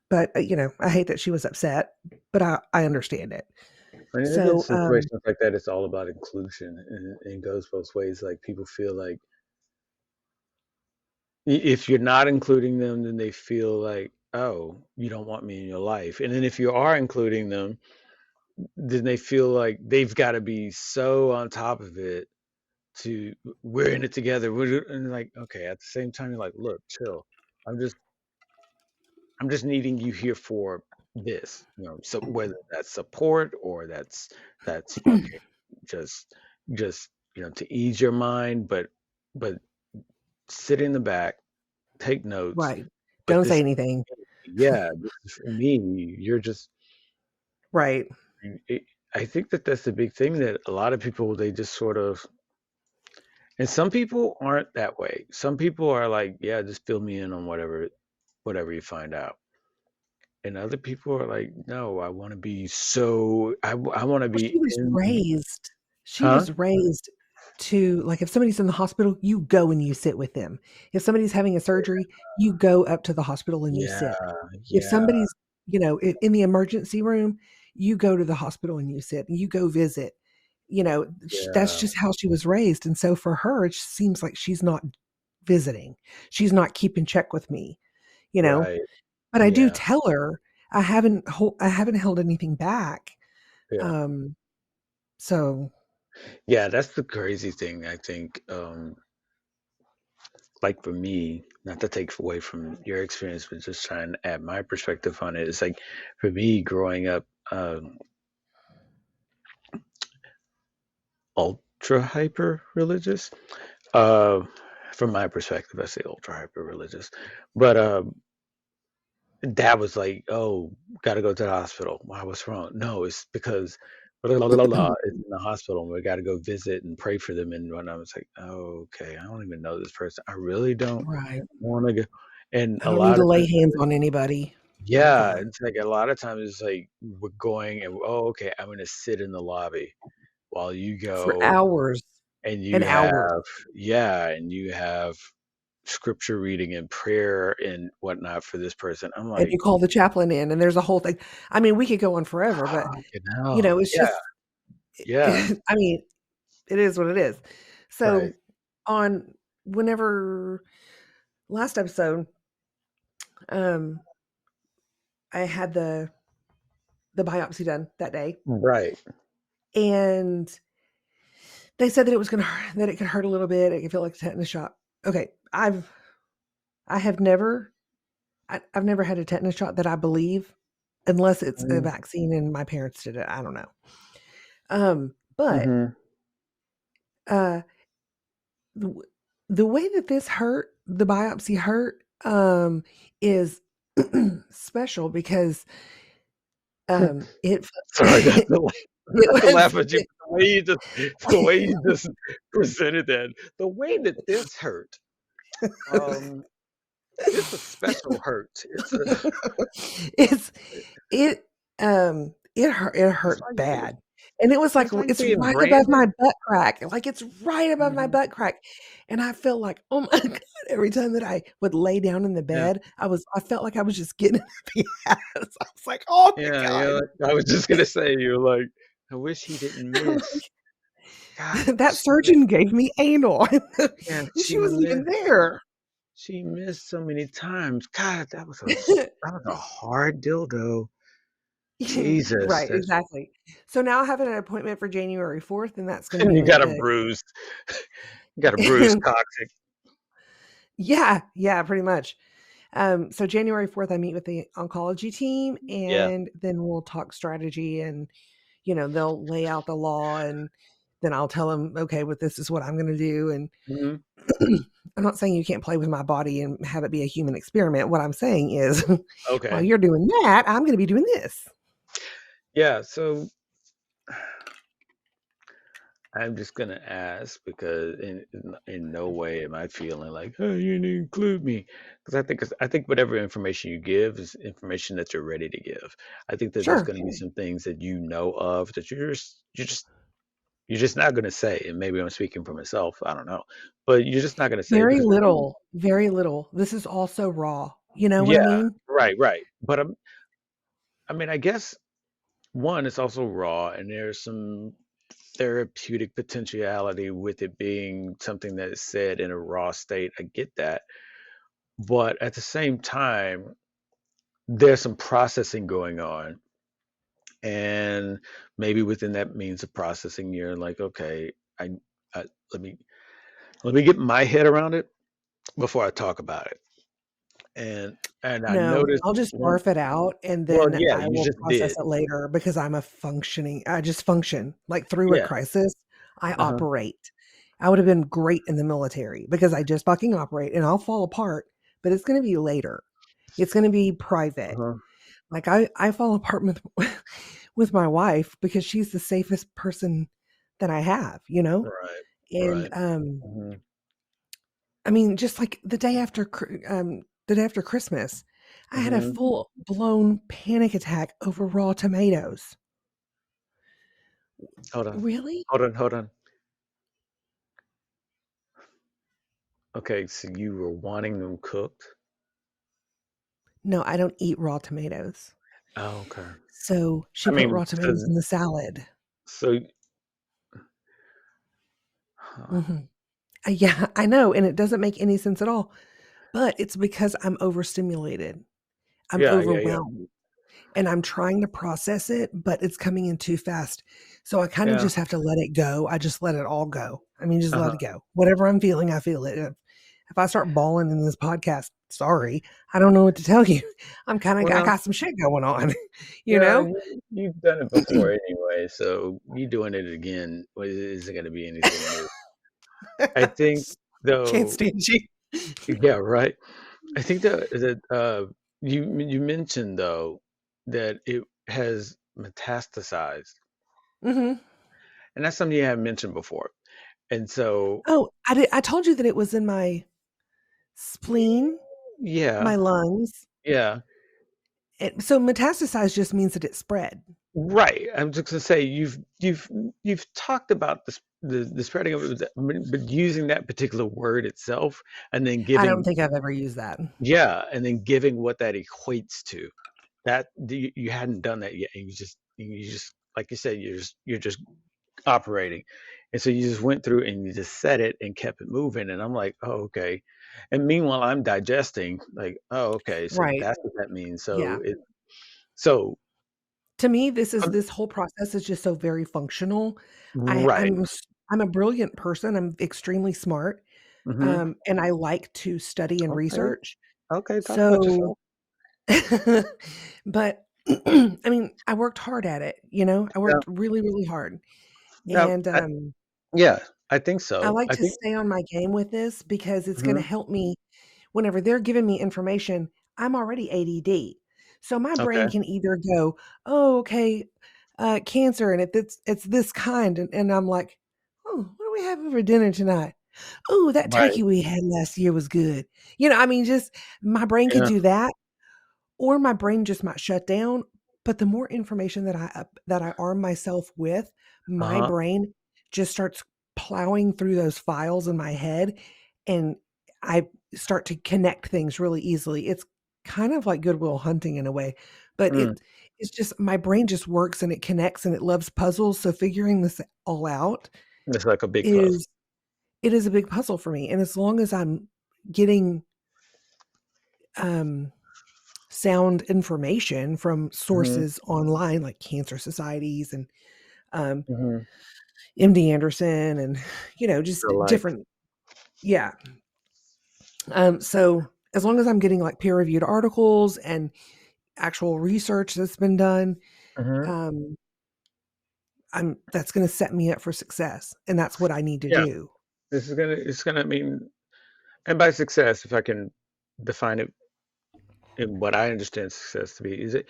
but, I hate that she was upset, but I understand it. And I think in So, situations like that, it's all about inclusion, and it goes both ways. Like people feel like if you're not including them, then they feel like, oh, you don't want me in your life. And then if you are including them, then they feel like they've got to be so on top of it to we're in it together. And like, okay, at the same time, you're like, look, chill. I'm just I'm just needing you here for this, so whether that's support or that's okay, just to ease your mind, but sit in the back, take notes. right. But Don't this say is anything. me. Yeah, this is for me. You're just Right. it, I think that that's the big thing that a lot of people they just sort of and some people aren't that way. Some people are like, yeah, just fill me in on whatever you find out. And other people are like, no, I want to be I want to Well, be in, she huh? was raised to, like, if somebody's in the hospital, you go and you sit with them. If somebody's having a surgery, you go up to the hospital and you Yeah, sit. If yeah, somebody's, in the emergency room, you go to the hospital and you sit and you go visit. That's yeah, just how she was raised. And so for her, it seems like she's not visiting. She's not keeping check with me. you know? Right. But I do Yeah. tell her I haven't held anything back. Yeah. Um, so Yeah, that's the crazy thing, I think. Like for me, not to take away from your experience, but just trying to add my perspective on it. It's like for me growing up, ultra hyper religious. Uh, from my perspective, I say ultra hyper religious, but dad was like, "Oh, got to go to the hospital." Why? What's wrong? No, it's because blah, blah, blah, blah, blah, it's in the hospital, and we got to go visit and pray for them. And when I was like, "Oh, okay, I don't even know this person. I really don't right. want to go." And I a don't need lot to of lay times, hands on anybody. yeah, Okay. it's like a lot of times it's like we're going and oh, okay, I'm gonna sit in the lobby while you For go hours and and you hours. have, yeah, and you have scripture reading and prayer and whatnot for this person. I'm And like, you call the chaplain in, and there's a whole thing. I mean, we could go on forever, but, fucking hell. it's Yeah, just yeah, I mean, it is what it is. So, right. on whenever last episode, um, I had the biopsy done that day, Right. and they said that it was gonna that it could hurt a little bit, it could feel like a tetanus shot. Okay, I have never I've never had a tetanus shot that I believe, unless it's a Mm-hmm. vaccine and my parents did it, I don't know. But, Mm-hmm. uh, the the way that this hurt, the biopsy hurt, is special because, it Sorry, not to, not to it laugh was at you, it but the way you just presented that, the way that this hurt, um, it's a special hurt. It's a, it's it, it it's hurt like being, bad, and it was like it's like it's being right above branded. my butt crack, like, it's right above my Hmm. butt crack, and I felt like, "Oh my god," every time that I would lay down in the Yeah. bed, I felt like I was just getting the ass. I was like, "Oh my Yeah, god." I was just gonna say, you're like, I wish he didn't miss. God, That surgeon gave me anal, and yeah, she wasn't even there. she missed so many times. God, that was a hard dildo. Jesus, Right, that's exactly. So now I have an appointment for January 4th, and that's gonna and be you with got a the bruise. You got a bruised coccyx. Yeah, yeah, pretty much. So January 4th, I meet with the oncology team, Yeah. and then we'll talk strategy, and, they'll lay out the law, and then I'll tell them, "Okay, well, this is what I'm gonna do," and Mhm. I'm not saying you can't play with my body and have it be a human experiment. What I'm saying is, while Okay. you're doing that, I'm gonna be doing this. Yeah, so I'm just gonna ask because in no way am I feeling like, oh, you didn't include me, because I think whatever information you give is information that you're ready to give. I think that there's Sure. going to be some things that you know of that you're just not going to say, and maybe I'm speaking for myself. I don't know, but you're just not going to say Very because little, very little. This is all so raw. You know what I yeah, mean? right, right. But I mean, I guess one, it's also raw, and there's some therapeutic potentiality with it being something that is said in a raw state. I get that. But at the same time, there's some processing going on. And maybe within that means of processing, you're like, okay, I, I let me let me get my head around it before I talk about it. And I No, noticed I'll just one, barf it out, and well, then yeah, I you will just process did. it later because I just function, like, through a Yeah. crisis, I Uh-huh. operate. I would have been great in the military because I just fucking operate, and I'll fall apart, but it's gonna be later. It's gonna be private. Uh-huh. Like, I fall apart with with my wife because she's the safest person that I have, you know? Right. And, Right. Hmm. I mean, just like the day after Christmas, I had a Hmm. full-blown panic attack over raw tomatoes. Hold on. Really? Hold on. Okay, so you were wanting them cooked? No, I don't eat raw tomatoes. Oh, okay. So, she I put mean, raw tomatoes in the salad. so, huh. Mhm. Yeah, I know, and it doesn't make any sense at all, but it's because I'm overstimulated. I'm Yeah, yeah, yeah, overwhelmed and I'm trying to process it, but it's coming in too fast. So I kind of yeah. just have to let it go. I just let it all go. I mean, just let Uh-huh. it go. Whatever I'm feeling, I feel it. If I start bawling in this podcast, sorry, I don't know what to tell you. I Well, got some shit going on, you yeah, know? you've done it before anyway, so you doing it again isn't going to be anything new. I think, Can't though, stand you. yeah, right. I think that you mentioned though that it has metastasized, Hmm. and that's something you haven't mentioned before. And so, Oh, I told you that it was in my spleen, yeah, my lungs. yeah, So metastasized just means that it spread. right. I'm just gonna say you've talked about the spreading of it, but using that particular word itself, and then I don't giving think I've ever used that. yeah, and then giving what that equates to. That you hadn't done that yet, and you just like you said, you're just operating. And so you just went through and you just said it and kept it moving. And I'm like, oh, okay. And meanwhile, I'm digesting, like, oh, okay. So Right. that's what that means. Yeah. So, To me, um, this whole process is just so very functional. I right. I'm a brilliant person. I'm extremely smart. Hmm. And I like to study and Okay. research. Okay. Talk about So, yourself. but I mean, I worked hard at it, you know? I Yeah. worked really, really hard. Yeah. And Yeah. I think I so. like I to think. stay on my game with this because it's going to Hmm. help me whenever they're giving me information. I'm already ADD. So my brain Okay. can either go, "Oh, okay, cancer, and if it's this kind," and I'm like, "Oh, what do we have for dinner tonight? Oh, that Right. turkey we had last year was good." I mean, just my brain could Yeah. do that, or my brain just might shut down. But the more information that I arm myself with, my Uh-huh. brain just starts plowing through those files in my head, and I start to connect things really easily. It's kind of like Goodwill Hunting in a way, but Mm. it's just my brain just works and it connects and it loves puzzles. So figuring this all out It's like a big puzzle. is it is a big puzzle for me. And as long as I'm getting um sound information from Hmm. sources online like cancer societies and um, Hmm. MD Anderson and just So like. different. Yeah. So as long as I'm getting like peer reviewed articles and actual research that's been done, Hmm. um, I'm that's going to set me up for success, and that's what I need to Yeah. do. It's gonna mean, and by success, if I can define it in what I understand success to be, is it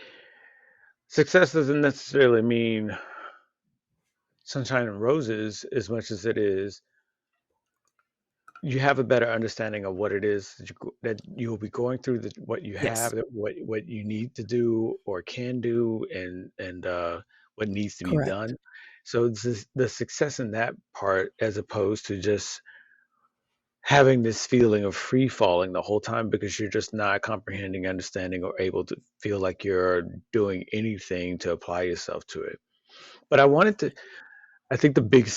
success doesn't necessarily mean sunshine and roses as much as it is you have a better understanding of what it is that you will be going through, what you have, Yes, what you need to do or can do, and what needs to be correct. done. So it's the success in that part, as opposed to just having this feeling of free falling the whole time because you're just not comprehending, understanding, or able to feel like you're doing anything to apply yourself to it. But I think the big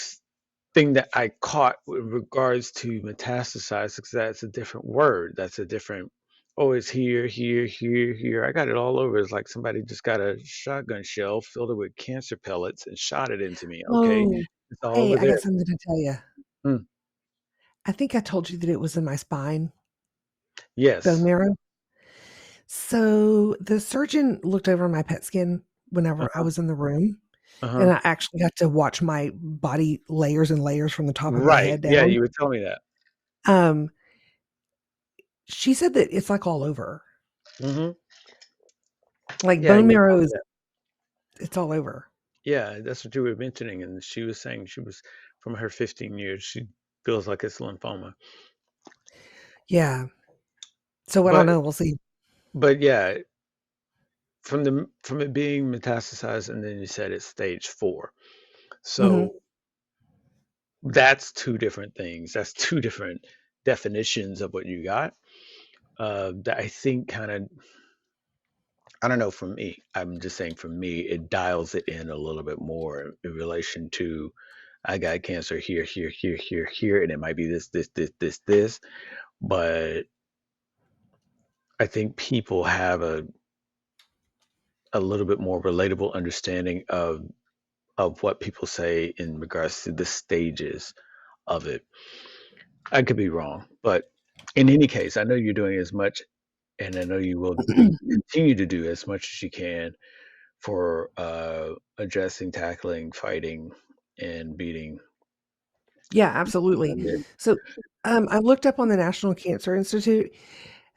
thing that I caught with regards to metastasize, because that's a different word. That's a different, oh, it's here, here, here, here. I got it all over. It's like somebody just got a shotgun shell filled it with cancer pellets and shot it into me. Okay. Oh, It's all hey, over I got there. something to tell you. Mm, I think I told you that it was in my spine, bone yes. marrow. So the surgeon looked over my PET scan whenever I Uh-huh. was in the room, and Uh-huh. I actually got to watch my body layers and layers from the top of my Right. head Yeah, down. you would tell me that. Um, she said that it's like all over. Hmm. Like Yeah, bone you would marrow tell me is that. it's all over. Yeah, that's what you were mentioning. And she was saying she was from her 15 years, she feels like it's lymphoma. Yeah. So I don't But know. We'll see. but yeah, from it being metastasized, and then you said it's stage 4. Mhm. So that's two different things. That's two different definitions of what you got. That I think kind of, I don't know, for me, I'm just saying for me, it dials it in a little bit more in relation to I got cancer here, here, here, here, here, and it might be this, this, this, this, this, but I think people have a little bit more relatable understanding of what people say in regards to the stages of it. I could be wrong, but in any case, I know you're doing as much, and I know you will continue to do as much as you can for addressing, tackling, fighting, and beating. Yeah, absolutely. So, I looked up on the National Cancer Institute.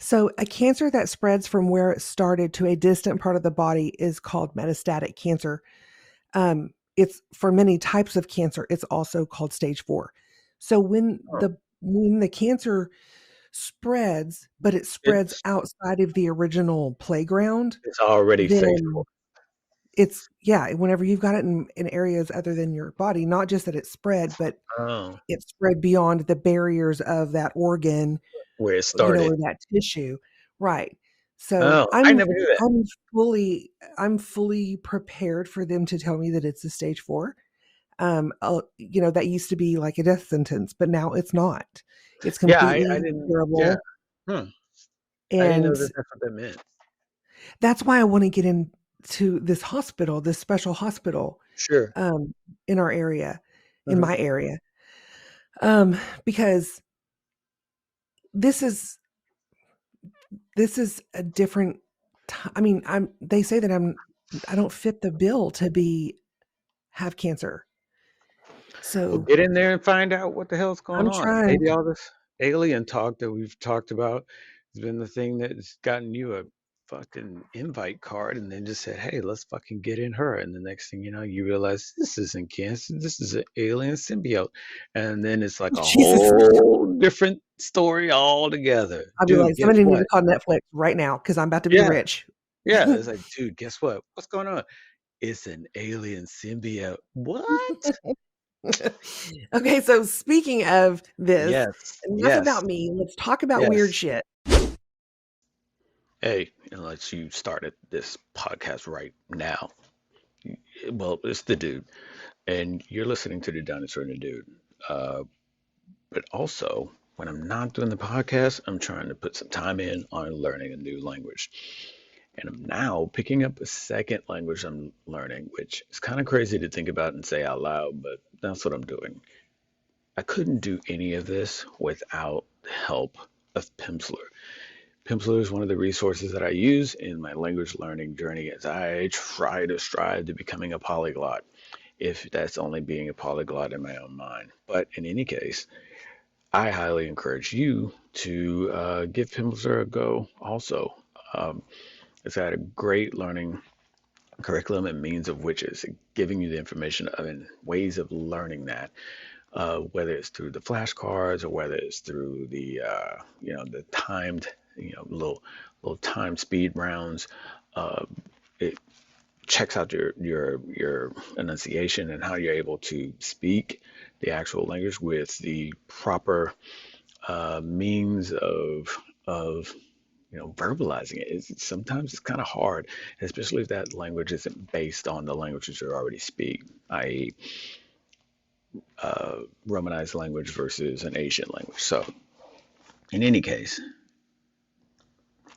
So, a cancer that spreads from where it started to a distant part of the body is called metastatic cancer. It's for many types of cancer, it's also called stage 4. So, Oh, when the cancer spreads, but it spreads it's outside of the original playground, it's already stage four. then it's yeah, whenever you've got it in areas other than your body, not just that it's spread, but Oh, it's spread beyond the barriers of that organ, where it you know, started. or that tissue. Right. So Oh, I never knew that. I'm fully I'm fully prepared for them to tell me that it's a stage 4. You know, that used to be like a death sentence, but now it's not. It's Yeah, I completely didn't. Yeah, curable, hmm. I didn't know and that that's what that meant. that's why I wanna get into this hospital, this special hospital, Sure. um, in our area, in Uh-huh. my area, because this is this is a different I mean, they say that I don't fit the bill to be have cancer. Well, So, get in there and find out what the hell's going I'm on. trying. Maybe all this alien talk that we've talked about has been the thing that's gotten you a fucking invite card and then just said, hey, let's fucking get in her. And the next thing you know, you realize this isn't cancer, this is an alien symbiote. And then it's like a Jesus. whole different story altogether. I'll be Dude, like, guess "Somebody need to what? call Netflix right now because 'cause I'm about to be Yeah, rich." yeah. It's like, dude, guess what? What's going on? It's an alien symbiote. What? Okay, so speaking of this, Yes, enough yes, about me, let's talk about weird yes. shit. Hey, unless you started this podcast right now. Well, it's the dude, and you're listening to the Dinosaur and the Dude. Uh, but also, when I'm not doing the podcast, I'm trying to put some time in on learning a new language. And I'm now picking up a second language I'm learning, which is kind of crazy to think about and say out loud, but that's what I'm doing. I couldn't do any of this without the help of PIMSLEUR. PIMSLEUR is one of the resources that I use in my language learning journey as I try to strive to becoming a polyglot, if that's only being a polyglot in my own mind. But in any case, I highly encourage you to give PIMSLEUR a go also. Um, it's got a great learning curriculum and means of which is giving you the information and ways of learning that, whether it's through the flashcards or whether it's through the the timed little time speed rounds. Uh, it checks out your enunciation and how you're able to speak the actual language with the proper means of verbalizing it. Sometimes it's kind of hard, especially if that language isn't based on the languages you already speak, i.e., Romanized language versus an Asian language. So, in any case,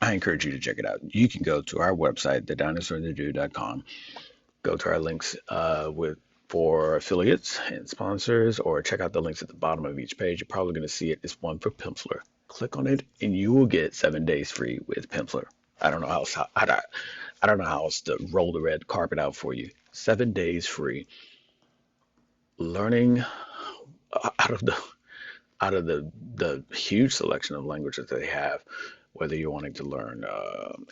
I encourage you to check it out. You can go to our website, thedinosaur&thedude.com, go to our links with for affiliates and sponsors, or check out the links at the bottom of each page. You're probably going to see it. It's one for PIMSLEUR. Click on it, and you will get 7 days free with PIMSLEUR. I don't know how else, I don't know how else to roll the red carpet out for you. 7 days free, learning out of the huge selection of languages that they have, whether you're wanting to learn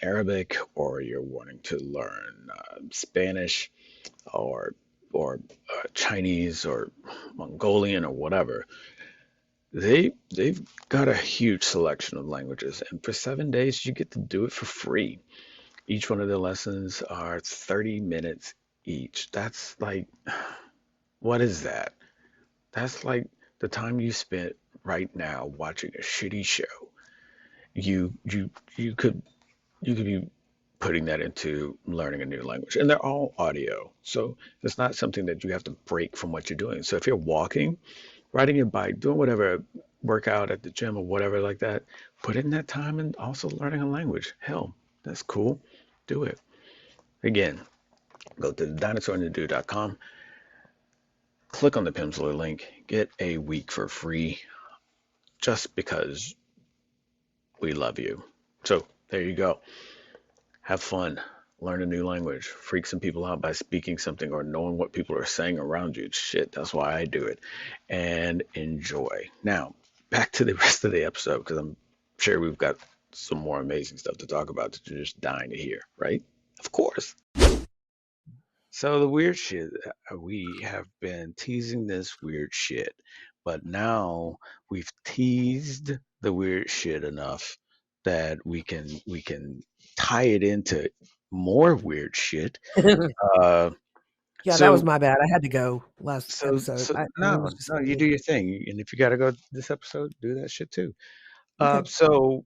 Arabic or you're wanting to learn Spanish or Chinese or Mongolian or whatever, they've got a huge selection of languages, and for 7 days you get to do it for free. Each one of the lessons are 30 minutes each. That's like, what is that? That's like the time you spent right now watching a shitty show. You you you could you could be putting that into learning a new language. And they're all audio. So it's not something that you have to break from what you're doing. So if you're walking, riding your bike, doing whatever workout at the gym or whatever like that, put in that time and also learning a language. Hell, that's cool. Do it. Again, go to dinosaur&thedude.com, click on the PIMSLEUR link, get a week for free just because we love you. So there you go. Have fun. Learn a new language. Freak some people out by speaking something or knowing what people are saying around you. Shit, that's why I do it. And enjoy. Now, back to the rest of the episode because I'm sure we've got some more amazing stuff to talk about that you're just dying to hear, right? Of course. So the weird shit, we have been teasing this weird shit, but now we've teased the weird shit enough that we can tie it into more weird shit. Uh, Yeah, that was so my bad. I had to go last so episode. so It was no just no you funny. do your thing, and if you gotta go this episode, do that shit too. Okay. So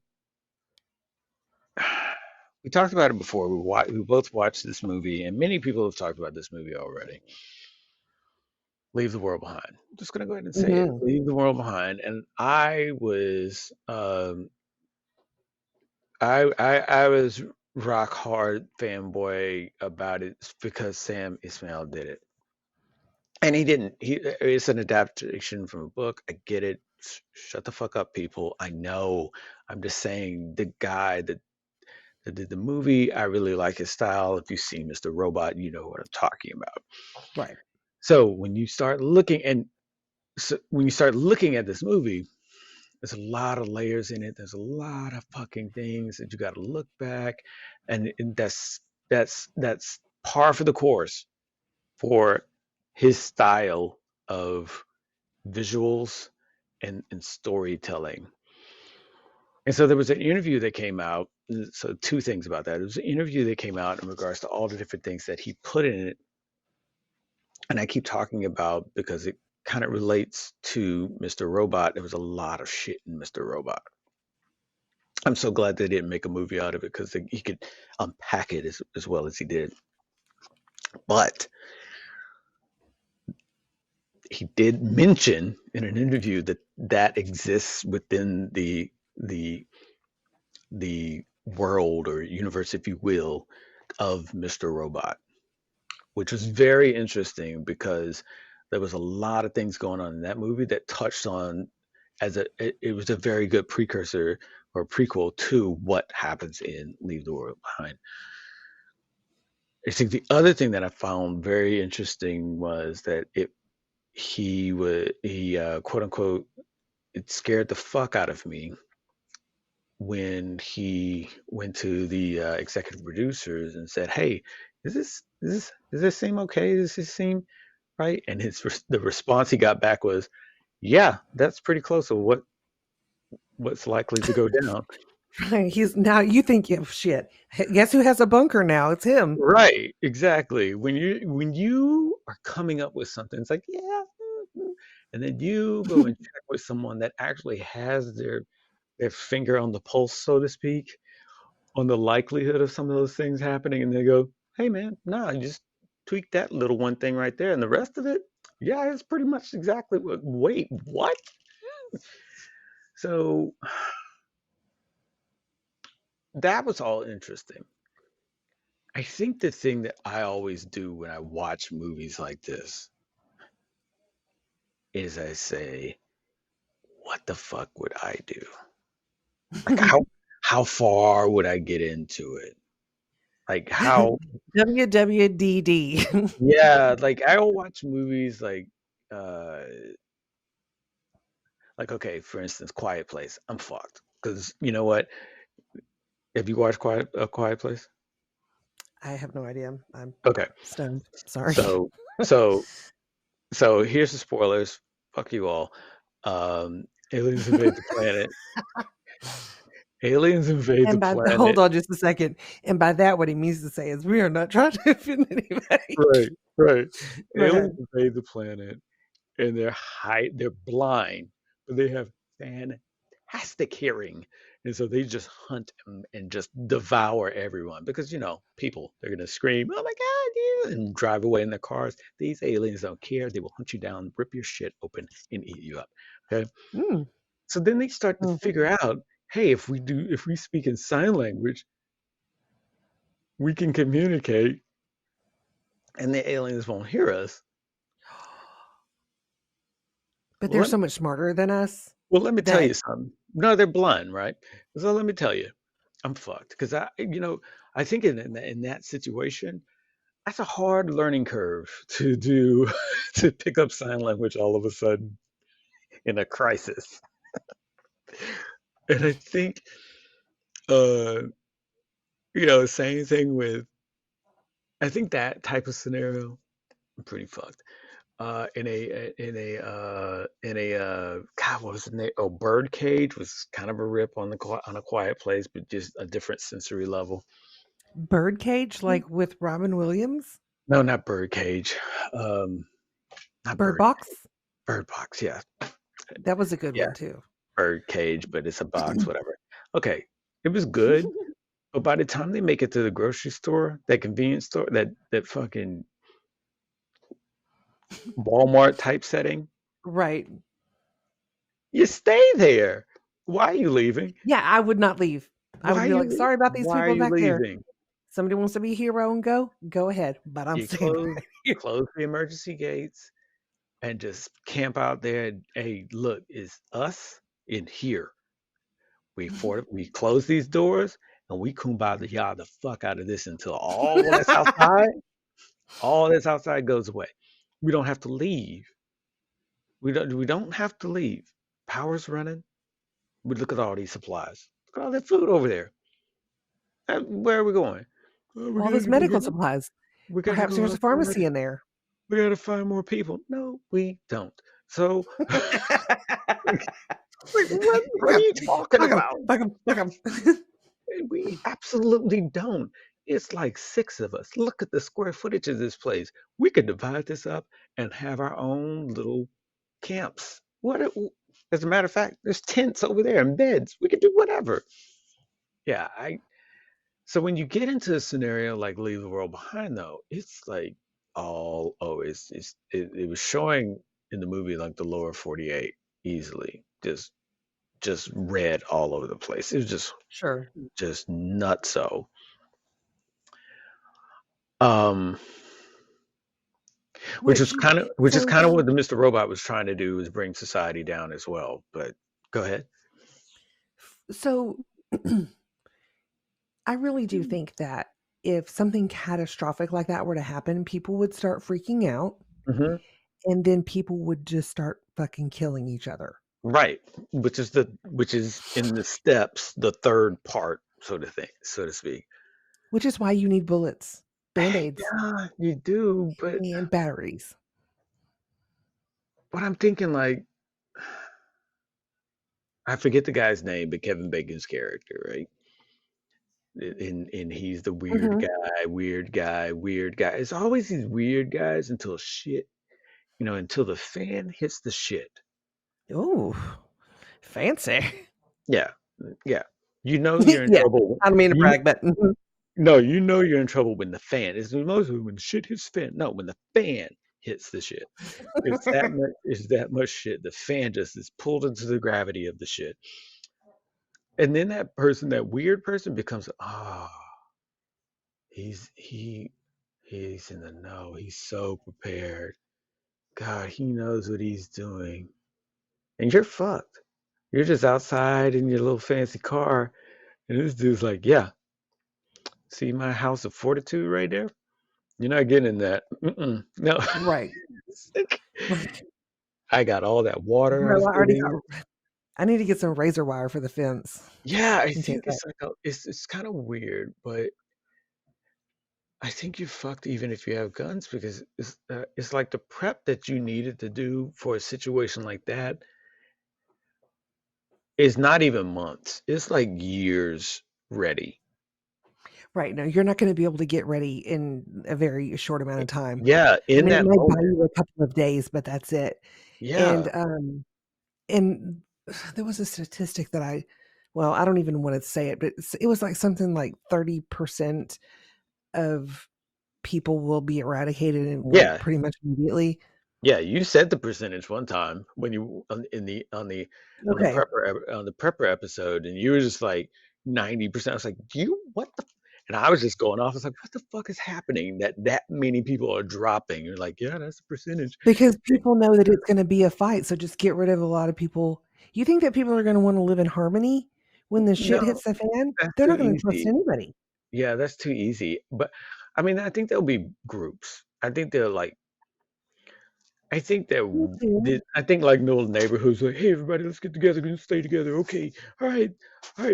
we talked about it before. We both watched this movie, and many people have talked about this movie already. Leave the World Behind. I'm just gonna go ahead and say it. Mhm. Leave the World Behind. And I was rock hard fanboy about it because Sam Ismail did it. And he didn't. It's an adaptation from a book. I get it. Shut the fuck up, people. I know. I'm just saying the guy that did the movie, I really like his style. If you've seen Mr. Robot, you know what I'm talking about. Right. So when you start looking at this movie, there's a lot of layers in it. There's a lot of fucking things that you got to look back, and that's par for the course for his style of visuals and storytelling. And so there was an interview that came out. So two things about that. There was an interview that came out in regards to all the different things that he put in it, and I keep talking about because it kind of relates to Mr. Robot. There was a lot of shit in Mr. Robot. I'm so glad they didn't make a movie out of it because he could unpack it as well as he did. But he did mention in an interview that that exists within the the world or universe, if you will, of Mr. Robot, which was very interesting because there was a lot of things going on in that movie that touched on it was a very good precursor or prequel to what happens in Leave the World Behind. I think the other thing that I found very interesting was that he quote unquote it scared the fuck out of me when he went to the executive producers and said, "Hey, does this seem okay? Does this seem right?" And the response he got back was, "Yeah, that's pretty close to what's likely to go down." Right. He's now you think shit. Guess who has a bunker now? It's him. Right, exactly. When you are coming up with something, it's like, yeah, and then you go and check with someone that actually has their finger on the pulse, so to speak, on the likelihood of some of those things happening, and they go, "Hey, man, nah, you just tweak that little one thing right there, and the rest of it, yeah, it's pretty much exactly what." Wait, what? So that was all interesting. I think the thing that I always do when I watch movies like this is I say, what the fuck would I do? Like how far would I get into it? Like how WWDD. yeah, like I'll watch movies uh like okay, for instance, Quiet Place. I'm fucked. Because you know what? Have you watched Quiet Place? I have no idea. I'm Okay. stoned. Sorry. So so so here's the spoilers. Fuck you all. Aliens invade the planet. Aliens invade the And by hold planet. on just a second. And by that, what he means to say is we are not trying to offend anybody. Right, right. Go Aliens ahead. invade the planet and they're blind, but they have fantastic hearing. And so they just hunt and just devour everyone because people they're gonna scream, "Oh my God, you!" and drive away in their cars. These aliens don't care. They will hunt you down, rip your shit open, and eat you up. Okay. Mm, So then they start to mhm. figure out, hey, if we speak in sign language, we can communicate and the aliens won't hear us. But they're Let, so much smarter than us well, let me tell that you something. No, they're blind, right? So let me tell you, I'm fucked because I think in that situation, that's a hard learning curve to do to pick up sign language all of a sudden in a crisis. And I think, uh, same thing with, I think that type of scenario, I'm pretty fucked. God, what was the name? Oh, Birdcage was kind of a rip on on a Quiet Place, but just a different sensory level. birdcage, like with Robin Williams, No, not Birdcage. Um, not Bird Bird Box. Bird Box. Yeah, That was a good yeah, one too. Birdcage, but it's a box, whatever. Okay, it was good, but by the time they make it to the grocery store, that convenience store, that fucking Walmart type setting, Right. you stay there. Why are you leaving? Yeah, I would not leave. I would be like, sorry about these Why are people you back there. leaving? Somebody wants to be a hero and go ahead. But I'm You staying right here. close the emergency gates and just camp out there. And, hey, look, it's us in here. We close these doors and we kumbaya the fuck out of this until all that's outside goes away. We don't have to leave. We don't have to leave. Power's running. We look at all these supplies. Look at all that food over there. Where are we going? Oh, All those medical supplies. we gotta Perhaps go there's a outside. pharmacy in there. We gotta find more people. No, we don't. So, like, what are you talking Fuck 'em, about? fuck 'em, fuck 'em. We absolutely don't. It's like six of us. Look at the square footage of this place. We could divide this up and have our own little camps. As a matter of fact, there's tents over there and beds. We could do whatever. Yeah, I So when you get into a scenario like Leave the World Behind, though, it's like it was showing in the movie like the lower 48 easily, just red all over the place. It was Sure. just nutso. Um, Which which is so kind of what the Mr. Robot was trying to do is bring society down as well. But go ahead. so I really do think that if something catastrophic like that were to happen, people would start freaking out Hmm. and then people would just start fucking killing each other. Right, which is in the steps, the third part, so to speak. Which is why you need bullets, band-aids, Yeah, you do, but and batteries. I'm thinking like I forget the guy's name, but Kevin Bacon's character, right? And he's the weird Mhm. guy, weird guy, weird guy. It's always these weird guys until shit, until the fan hits the shit. Ooh, fancy. Yeah, yeah. You know you're in Yeah, trouble. I don't mean to You brag, but mhm. No, you know you're in trouble when the fan. It's mostly when shit hits fan. No, when the fan hits the shit. It's that much shit. The fan just is pulled into the gravity of the shit. And then that weird person becomes, he's he he's in the know. He's so prepared. God, he knows what he's doing. And you're fucked. You're just outside in your little fancy car, and this dude's like, yeah, see my house of fortitude right there? You're not getting that. Mm-mm, no. Right. I got all that water I Bro, was I already getting. got I need to get some razor wire for the fence Yeah, I and take think that. it's like it's kind of weird, but I think you're fucked even if you have guns because it's like the prep that you needed to do for a situation like that is not even months. It's like years ready. Right, no, you're not gonna be able to get ready in a very short amount of time. Yeah, I in mean, it that might buy moment. you a couple of days, but that's it. Yeah, And there was a statistic that I don't even wanna say it, but it was like something like 30% of people will be eradicated in, like, yeah, pretty much immediately. Yeah, you said the percentage one time when you Okay. on the prepper episode, and you were just like 90%. I was like, "Do you what the?" And I was just going off. I was like, "What the fuck is happening? That many people are dropping?" You're like, "Yeah, that's the percentage." Because people know that it's going to be a fight, so just get rid of a lot of people. You think that people are going to want to live in harmony when the shit No, hits the fan? that's They're too not going to trust easy. anybody. Yeah, that's too easy. But I mean, I think there'll be groups. I think they're like I think Me too. I think like little neighborhoods like, hey everybody, let's get together and stay together. Okay, all right,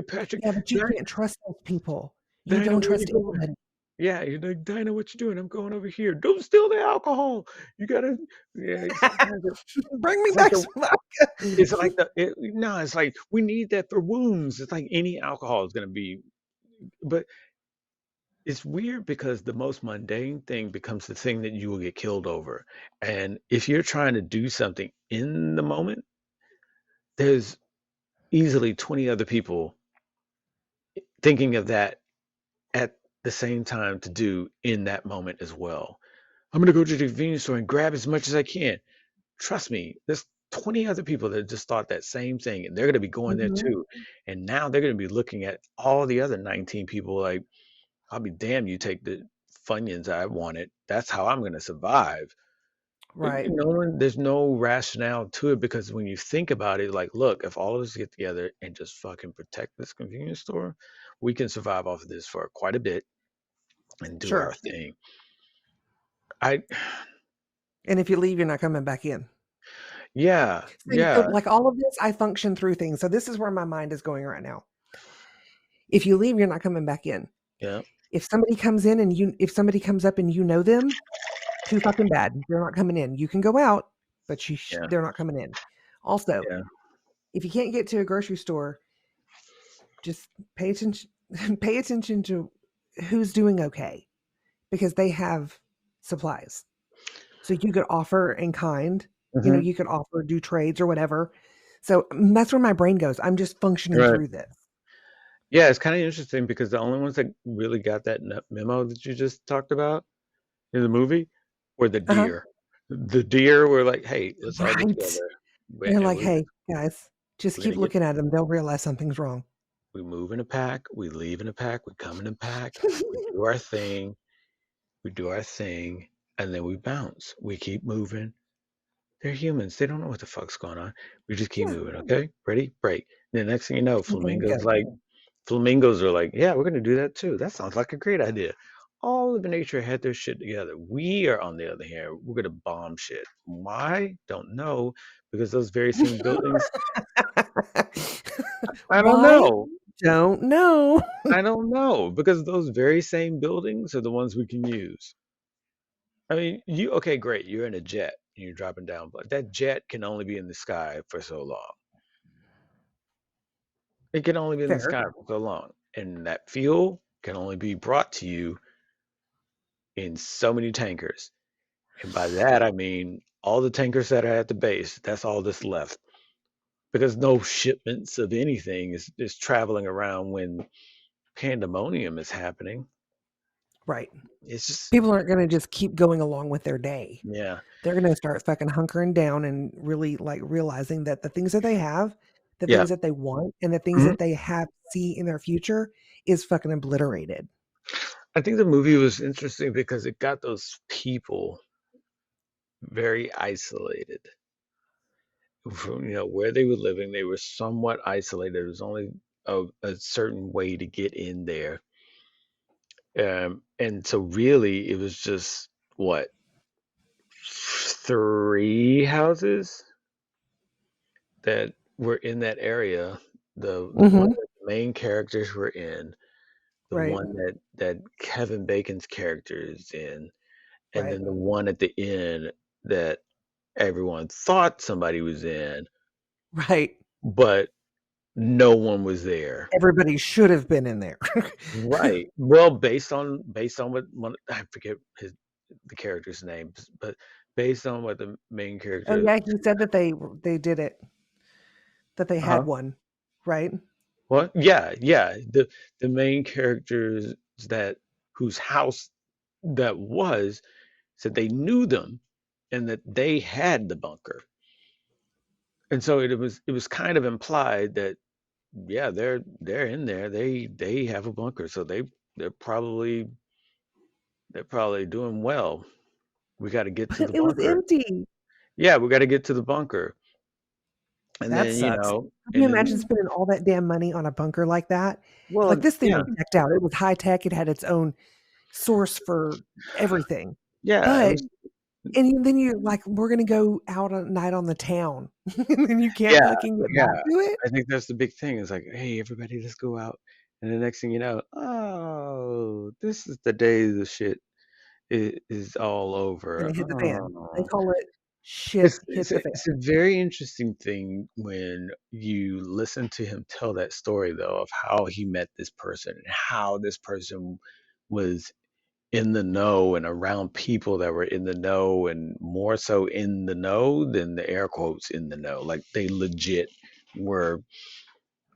Patrick, Yeah, but you Di- can't trust those people. You Dinah, don't where you trust going? anybody. Yeah, you're like Dinah, what you doing? I'm going over here. Don't steal the alcohol. You gotta. Yeah, sometimes Bring me it's like back some vodka. no, it's like we need that for wounds. It's like any alcohol is gonna be, but it's weird because the most mundane thing becomes the thing that you will get killed over. And if you're trying to do something in the moment, there's easily 20 other people thinking of that at the same time to do in that moment as well. I'm going to go to the convenience store and grab as much as I can. Trust me, there's 20 other people that just thought that same thing and they're going to be going there Mhm. too. And now they're going to be looking at all the other 19 people like, I'll be damned you take the Funyuns I wanted. That's how I'm going to survive. Right. There's no rationale to it because when you think about it, like, look, if all of us get together and just fucking protect this convenience store, we can survive off of this for quite a bit and do our Sure. thing. I, And if you leave, you're not coming back in. yeah, So, yeah, like all of this, I function through things. So this is where my mind is going right now. If you leave, you're not coming back in. yeah, If somebody comes in and if somebody comes up and you know them, too fucking bad. They're not coming in. You can go out, but yeah, they're not coming in. Also, yeah. if you can't get to a grocery store, just pay attention. Pay attention to who's doing okay because they have supplies. So you could offer in kind. Hmm. You could offer, do trades or whatever. So that's where my brain goes. I'm just functioning Right. through this. Yeah, it's kind of interesting because the only ones that really got that memo that you just talked about in the movie were the Uh huh. deer. The deer were like, hey, let's all get Right. together. They're And like, hey, guys, just we're keep gonna get looking at them. They'll realize something's wrong. we move in a pack, we leave in a pack, we come in a pack, we do our thing, and then we bounce. We keep moving. They're humans. They don't know what the fuck's going on. We just keep Yeah. moving, okay? Ready? Break. And the next thing you know, And there you go. flamingos are like, yeah, we're gonna do that too. That sounds like a great idea. All of nature had their shit together. We are on the other hand, we're gonna bomb shit. Why? Don't know. Because those very same buildings, I don't Why? know. Don't know. I don't know. Because those very same buildings are the ones we can use. I mean, okay, great. You're in a jet and you're dropping down, but that jet can only be in the sky for so long. It can only be in the Fair. sky for so long. And that fuel can only be brought to you in so many tankers. And by that, I mean all the tankers that are at the base, that's all that's left. Because no shipments of anything is traveling around when pandemonium is happening. Right. It's just, People aren't going to just keep going along with their day. yeah. They're going to start fucking hunkering down and really like realizing that the things that they have, the Yeah. things that they want, and the things Mhm. that they have see in their future is fucking obliterated. I think the movie was interesting because it got those people very isolated from where they were living. They were somewhat isolated. There was only a certain way to get in there, and so really it was just what, three houses that were in that area. The one Mhm. that the main characters were in, the Right. one that Kevin Bacon's character is in, and Right. then the one at the end that everyone thought somebody was in, Right. but no one was there. Everybody should have been in there. Right. Well, based on what one, I forget the character's name, but based on what the main Oh character. yeah, he said that they did it. That they Uh-huh. had one, right? What? Yeah, yeah. The main characters that whose house that was said they knew them, and that they had the bunker. And so it was kind of implied that yeah, they're in there. They have a bunker, so they're probably they're probably doing well. We got to get to But the it was bunker. empty. Yeah, we got to get to the bunker. And That then, sucks. Can you and imagine then, spending all that damn money on a bunker like that? Like, well, this thing yeah, was decked out. It was high tech. It had its own source for everything. yeah, it But was, then you're like, "We're gonna go out at night on the town," and then you can't yeah, fucking get back yeah. to it? I think that's the big thing. It's like, hey, everybody, let's go out. And the next thing you know, oh, this is the day the shit is all And over. it hit the fan. They Oh. call it shit hit the fan. It's a very interesting thing when you listen to him tell that story, though, of how he met this person and how this person was in the know and around people that were in the know and more so in the know than the air quotes in the know. Like they legit were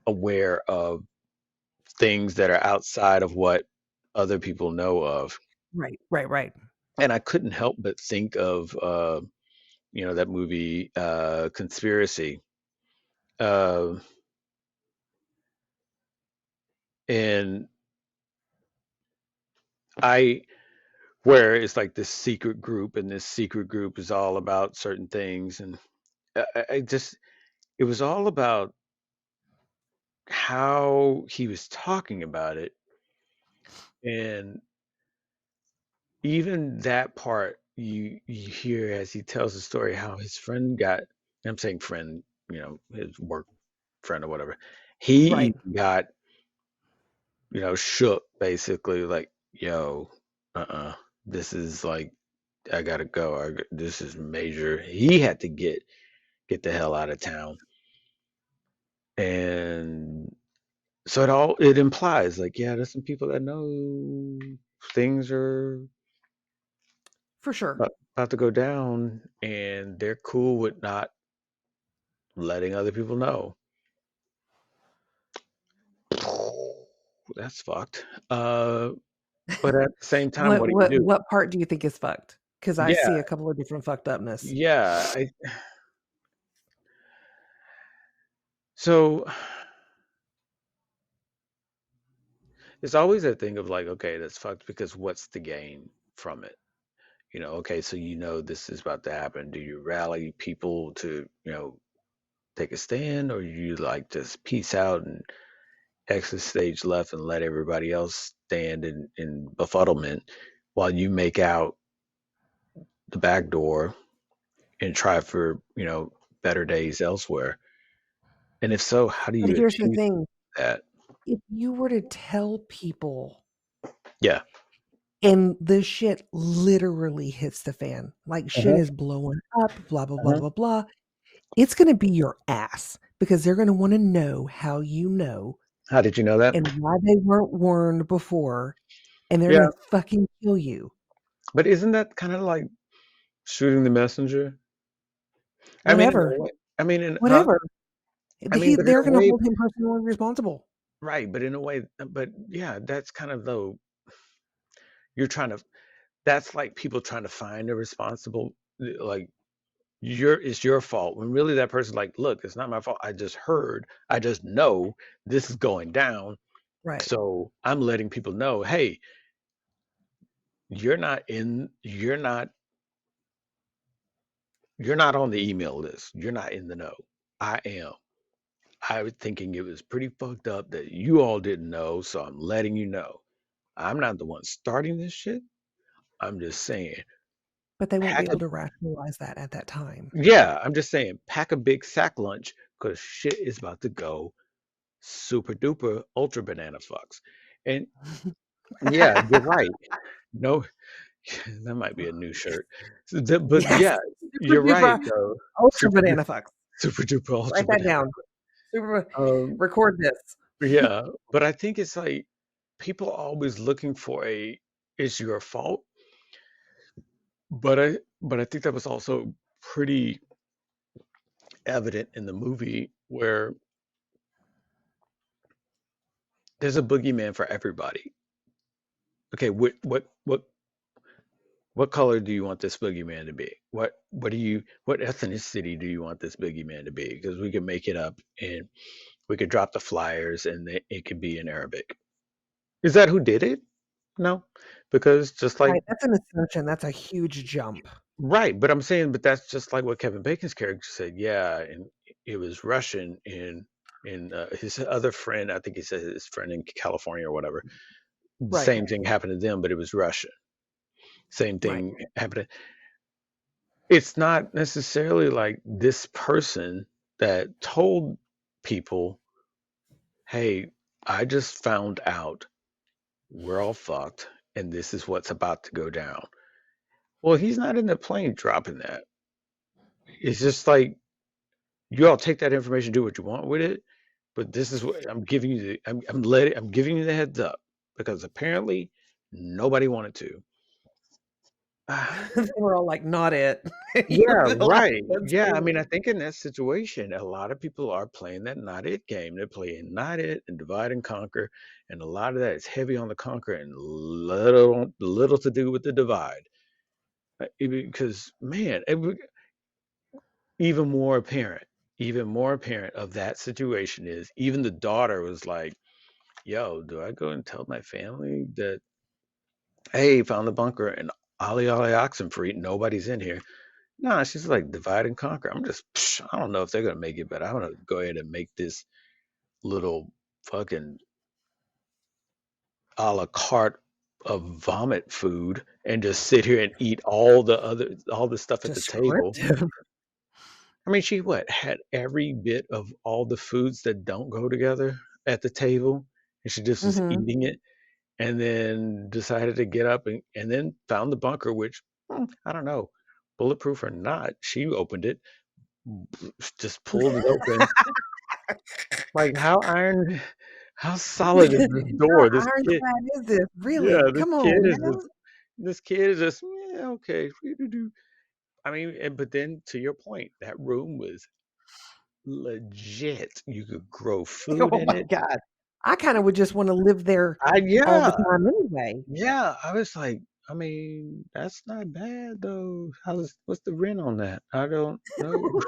aware of things that are outside of what other people know of. Right, right, right. And I couldn't help but think of that movie Conspiracy. Uh, and I where it's like this secret group, and this secret group is all about certain things, and I just it was all about how he was talking about it, and even that part you hear as he tells the story how his friend got. I'm saying friend, his work friend or whatever. He Right. even got shook basically, like yo, this is like I gotta go. This is major. He had to get the hell out of town, and so it implies like, yeah, there's some people that know things are For sure. about to go down, and they're cool with not letting other people know. That's fucked. But at the same time, What what do you what do? what part do you think is fucked? Because I Yeah, see a couple of different fucked upness. yeah. So it's always a thing of like, okay, that's fucked because what's the gain from it? Okay, so this is about to happen. Do you rally people to, take a stand, or you like just peace out and exit stage left and let everybody else stand in befuddlement while you make out the back door and try for, better days elsewhere? And if so, how do But you here's the achieve thing, that? if you were to tell people Yeah. and the shit literally hits the fan, like shit Uh-huh. is blowing up, blah, blah, blah, Uh-huh. blah, blah, it's gonna be your ass because they're gonna wanna know how you know How did you know that? and why they weren't warned before, and they're Yeah. gonna fucking kill you. But isn't that kind of like shooting the messenger? I mean, in a Whatever, way, I mean, huh? whatever. But in They're a gonna way, hold him personally responsible. right? But in a way, but yeah, that's kind of though you're trying to. That's like people trying to find a responsible, like it's your fault when really that person's like, look, it's not my fault. I just heard, I just know this is going down, Right. so I'm letting people know, hey, you're not on the email list. You're not in the know. I am. I was thinking it was pretty fucked up that you all didn't know, so I'm letting you know. I'm not the one starting this shit. I'm just saying, But they won't be pack a able to rationalize that at that time. yeah, I'm just saying, pack a big sack lunch because shit is about to go super duper ultra banana fucks. And yeah, you're right. No, that might be a new shirt. But Yes. yeah, Super you're right duper though. ultra Super banana fucks. super duper ultra Write that banana. down. Super Um, record this. yeah, but I think it's like people are always looking for a it's your fault, but I think that was also pretty evident in the movie where there's a boogeyman for everybody. Okay, what What color do you want this boogeyman to be? What ethnicity do you want this boogeyman to be? Because we can make it up and we could drop the flyers and it could be in Arabic. Is that who did it? No, because just like Right, that's an assumption, that's a huge jump. right, but I'm saying, but that's just like what Kevin Bacon's character said. Yeah, and it was Russian in his other friend. I think he said his friend in California or whatever. The Right, same thing happened to them, but it was Russian. Same right. thing happened. It's not necessarily like this person that told people, "Hey, I just found out we're all fucked, and this is what's about to go down." Well, he's not in the plane dropping that. It's just like you all take that information, do what you want with it. But this is what I'm giving you. I'm giving you the heads up because apparently nobody wanted to. They were all like, "Not it." You Yeah, feel like right. that's Yeah, I mean, cool. I think in that situation, a lot of people are playing that not it game. They're playing not it and divide and conquer, and a lot of that is heavy on the conquer and little to do with the divide. Because man, even more apparent, even more apparent of that situation is even the daughter was like, "Yo, do I go and tell my family that hey, found the bunker and ollie ollie oxen free, nobody's in here?" Nah, she's like divide and conquer. I don't know if they're gonna make it, but I'm gonna go ahead and make this little fucking a la carte of vomit food and just sit here and eat all the stuff at the table. Descriptive. I mean, she what had every bit of all the foods that don't go together at the table, and she just was Mhm. eating it, and then decided to get up and then found the bunker, which I don't know, bulletproof or not. She opened it, just pulled it open. Like how solid is this How door? This kid, ironclad is this? yeah, Really? Come on now. this kid is just yeah, okay. I mean, but then to your point, that room was legit. You could grow food Oh in my it. god. I kinda would just wanna live there I all the yeah, time anyway. yeah. I was like, I mean, that's not bad though. What's the rent on that? I don't know.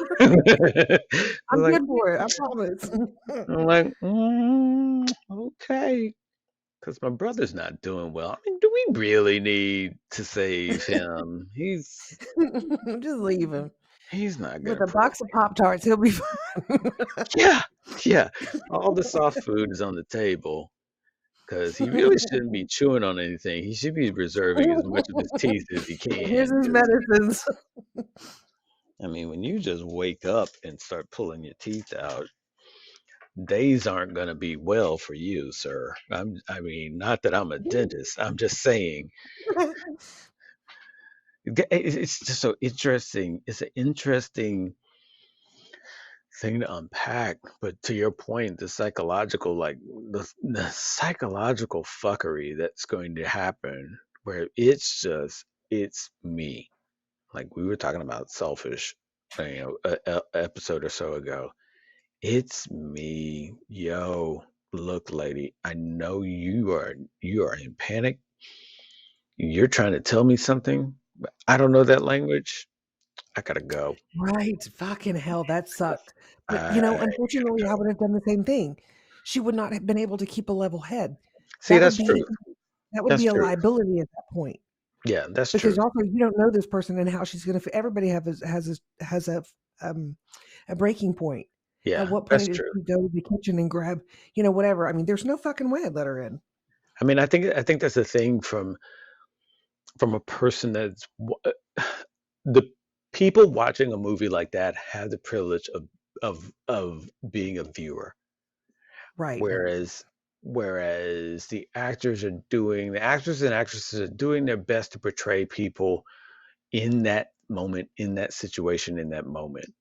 I'm like, good for it, I promise. I'm like, okay. Because my brother's not doing well. I mean, do we really need to save him? Just leave him. He's not With gonna a pull. box of Pop-Tarts, he'll be fine. Yeah, yeah. All the soft food is on the table because he really shouldn't be chewing on anything. He should be reserving as much of his teeth as he Here's can. his Because medicines. I mean, when you just wake up and start pulling your teeth out, days aren't gonna be well for you, sir. I mean, not that I'm a dentist. I'm just saying it's just so interesting. It's an interesting thing to unpack. But to your point, the psychological, like the psychological fuckery that's going to happen, where it's me. Like we were talking about selfish, a episode or so ago. It's me, yo. Look, lady, I know you are in panic. You're trying to tell me something, but I don't know that language. I gotta go. Right, fucking hell, that sucked. But, I unfortunately, I would have done the same thing. She would not have been able to keep a level head. see. That would That's true. be that would That's be a true. liability at that point, Yeah, that's because true. also you don't know this person and how she's gonna everybody has um, a breaking point. At Yeah, what that's point did true. she go to the kitchen and grab, whatever? I mean, there's no fucking way I'd let her in. I mean, I think that's the thing from a person the people watching a movie like that have the privilege of being a viewer, Right, whereas the actors and actresses are doing their best to portray people in that moment, in that situation, in that moment.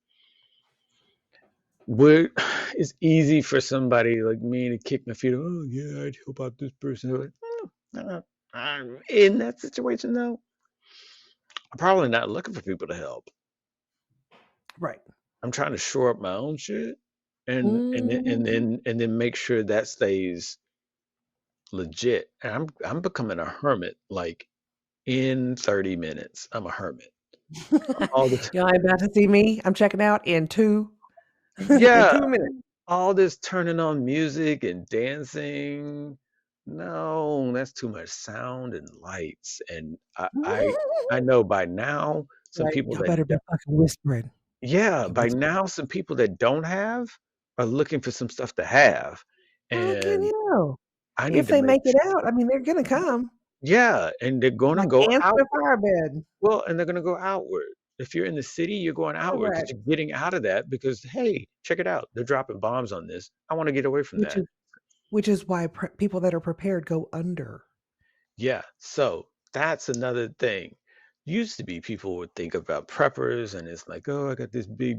Where it's easy for somebody like me to kick my feet. Oh yeah, I'd help out this person. Like, in that situation though, I'm probably not looking for people to help. right. I'm trying to shore up my own shit Mhm. and then make sure that stays legit. And I'm becoming a hermit. Like in 30 minutes. I'm a hermit. All this, Y'all ain't about to see me. I'm checking out in in yeah, 2 minutes. all this turning on music and dancing. No, that's too much sound and lights. And I know by now some Right. people Y'all better be fucking whispering. yeah, You by whisper. now some people that don't have are looking for some stuff to have. Fucking And hell. I need If to they make make it out, I mean, they're gonna come yeah, and they're gonna like go ants in a outward. fire bed. Well, and they're gonna go outward. If you're in the city, you're going outward because Correct. you're getting out of that because, hey, check it out. They're dropping bombs on this. I want to get away from Which that. is which is why people that are prepared go under. Yeah, so that's another thing. Used to be people would think about preppers and it's like, oh, I got this big,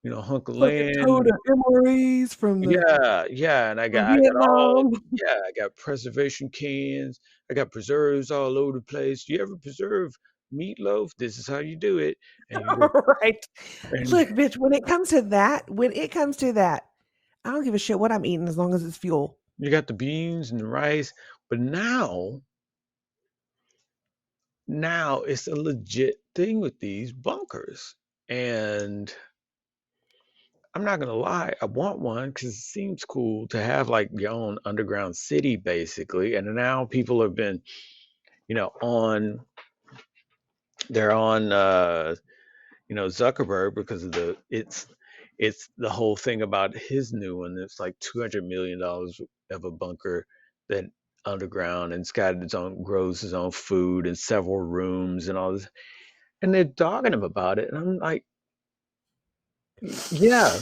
hunk of Fucking land. tote of MREs Yeah, yeah, and from I got all Vietnam. yeah, I got preservation cans. I got preserves all over the place. You ever preserve meatloaf? This is how you do it. And you just Right. and Look, bitch, when it comes to that, I don't give a shit what I'm eating as long as it's fuel. you got the beans and the rice. But now it's a legit thing with these bunkers. And I'm not gonna lie, I want one because it seems cool to have like your own underground city, basically. And now people have been, on they're on Zuckerberg because of it's the whole thing about his new one. It's like $200 million of a bunker that underground and it's got its own grows his own food and several rooms and all this. And they're dogging him about it. And I'm like, yeah.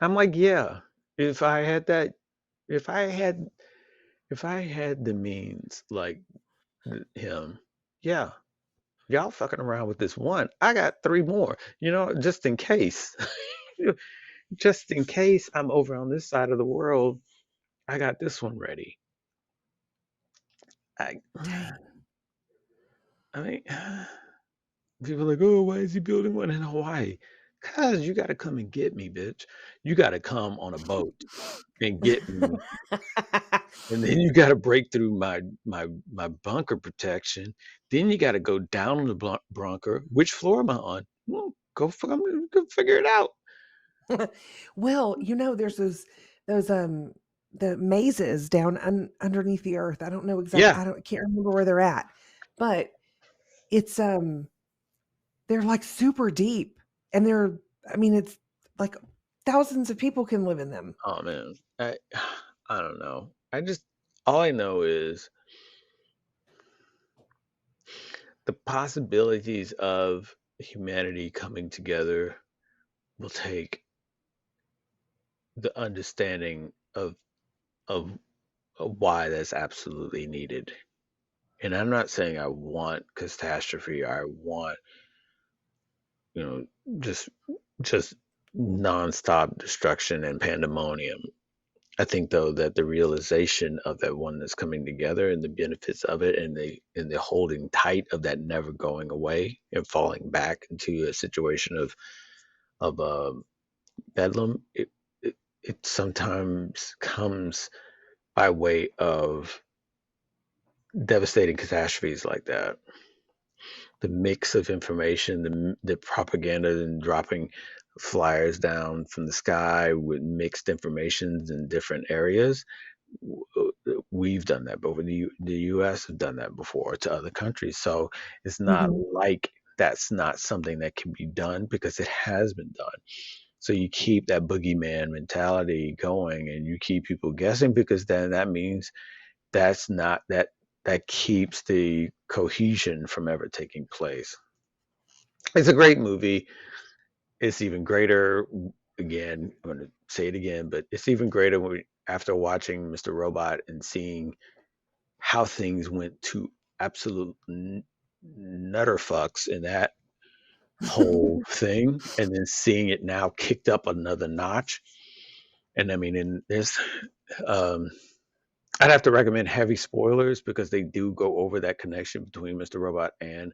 I'm like, yeah. If I had that, if I had, if I had the means like him, yeah, y'all fucking around with this one. I got three more, just in case. Just in case I'm over on this side of the world, I got this one ready. I, Dang. I mean, people are like, oh, why is he building one in Hawaii? Cause you got to come and get me, bitch. You got to come on a boat and get me, and then you got to break through my bunker protection. Then you got to go down on the bunker. Which floor am I on? Well, go figure it out. Well, there's those the mazes down underneath the earth. I don't know exactly. Yeah. I can't remember where they're at, but it's they're like super deep, and I mean, it's like thousands of people can live in them. Oh man. I don't know. All I know is the possibilities of humanity coming together will take the understanding of, of why that's absolutely needed. And I'm not saying I want catastrophe or I want, you know, just just nonstop destruction and pandemonium. I think though that the realization of that oneness coming together and the benefits of it and the holding tight of that never going away and falling back into a situation of bedlam, it sometimes comes by way of devastating catastrophes like that. The mix of information, the propaganda and dropping flyers down from the sky with mixed informations in different areas. We've done that, but the U.S. have done that before to other countries. So it's not Mhm. like that's not something that can be done because it has been done. So you keep that boogeyman mentality going, and you keep people guessing because then that means that's not that keeps the cohesion from ever taking place. It's a great movie. It's even greater. Again, I'm going to say it again, but it's even greater after watching Mr. Robot and seeing how things went to absolute nutterfucks in that whole thing, and then seeing it now kicked up another notch. And I mean, and there's, um, I'd have to recommend heavy spoilers because they do go over that connection between Mr. Robot and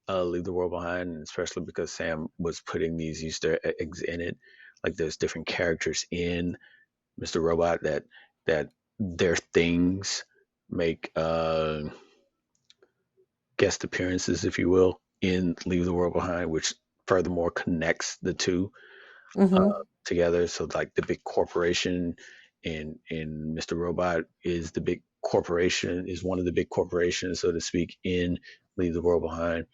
Leave the World Behind, and especially because Sam was putting these Easter eggs in it. Like there's different characters in Mr. Robot that their things make guest appearances, if you will, in Leave the World Behind, which furthermore connects the two together. So like the big corporation in Mr. Robot is the big corporation, is one of the big corporations, so to speak, in Leave the World Behind.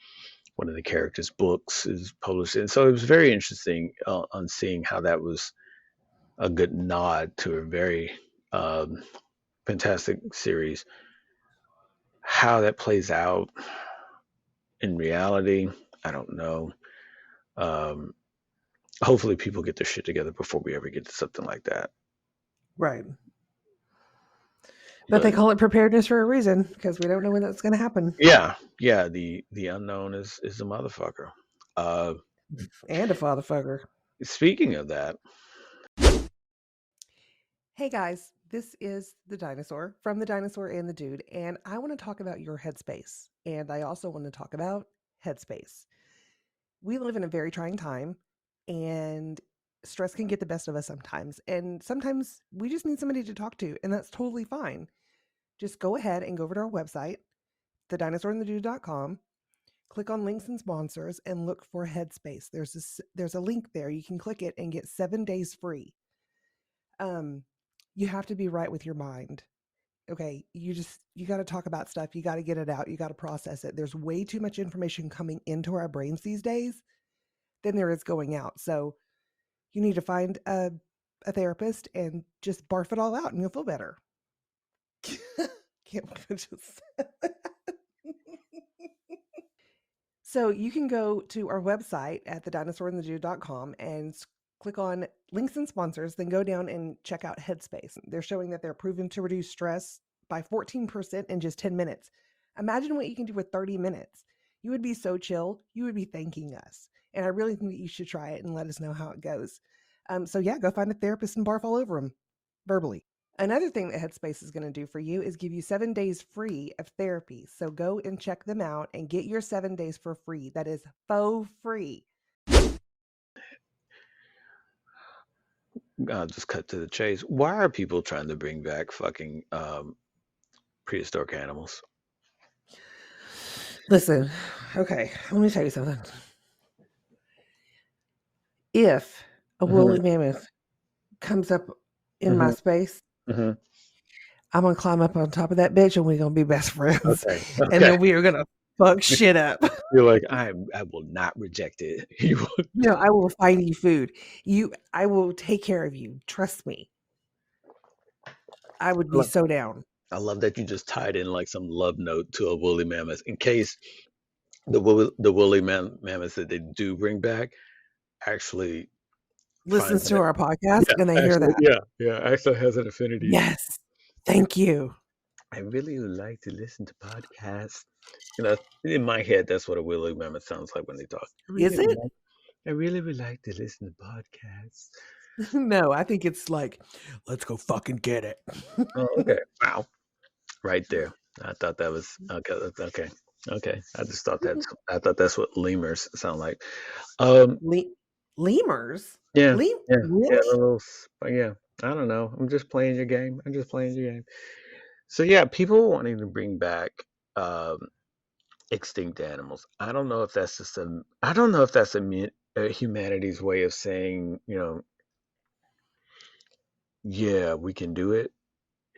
One of the characters' books is published, and so it was very interesting on seeing how that was a good nod to a very um, fantastic series. How that plays out in reality, I don't know. Um, Hopefully, people get their shit together before we ever get to something like that. Right. But But they call it preparedness for a reason because we don't know when that's going to happen. yeah, yeah, the unknown is a motherfucker. Uh, And a fatherfucker. Speaking of that, Hey guys, this is the dinosaur from the Dinosaur and the Dude, and I want to talk about your headspace. And I also want to talk about headspace. We live in a very trying time, and stress can get the best of us sometimes. And sometimes we just need somebody to talk to, and that's totally fine. Just go ahead and go over to our website, TheDinosaur&TheDude.com. Click on links and sponsors and look for Headspace. There's a link there. You can click it and get 7 days free. You have to be right with your mind. Okay, you got to talk about stuff. You got to get it out. You got to process it. There's way too much information coming into our brains these days than there is going out. So you need to find a therapist and just barf it all out, and you'll feel better. Can't believe I just said that. So you can go to our website at thedinosaurandthedude.com and click on links and sponsors, then go down and check out Headspace. They're showing that they're proven to reduce stress by 14% in just 10 minutes. Imagine what you can do with 30 minutes. You would be so chill. You would be thanking us. And I really think that you should try it and let us know how it goes. So yeah, go find a therapist and barf all over them verbally. Another thing that Headspace is going to do for you is give you 7 days free of therapy. So go and check them out and get your 7 days for free. That is faux free. I'll just cut to the chase. Why are people trying to bring back fucking prehistoric animals? Listen, okay, let me tell you something. If a woolly mammoth comes up in my space, Mm-hmm. I'm going to climb up on top of that bitch and we're going to be best friends. Okay. And then we are going to fuck shit up. You're like, I will not reject it. You will. No, I will find you food. I will take care of you. Trust me. I would be so down. I love that you just tied in like some love note to a woolly mammoth in case the woolly mammoths that they do bring back actually Listens finds to our podcast and they hear that. Yeah, actually has an affinity. Yes. Thank you. I really would like to listen to podcasts. You know, in my head, that's what a woolly mammoth sounds like when they talk. Is it? I really would like to listen to podcasts. No, I think it's like, let's go fucking get it. Oh, okay. Wow. Right there. I thought that was okay. Okay. Okay. I thought that's what lemurs sound like. Lemurs? Yeah. Really? Yeah. I don't know. I'm just playing your game. So yeah, people wanting to bring back extinct animals. I don't know if that's just a humanity's way of saying, yeah, we can do it,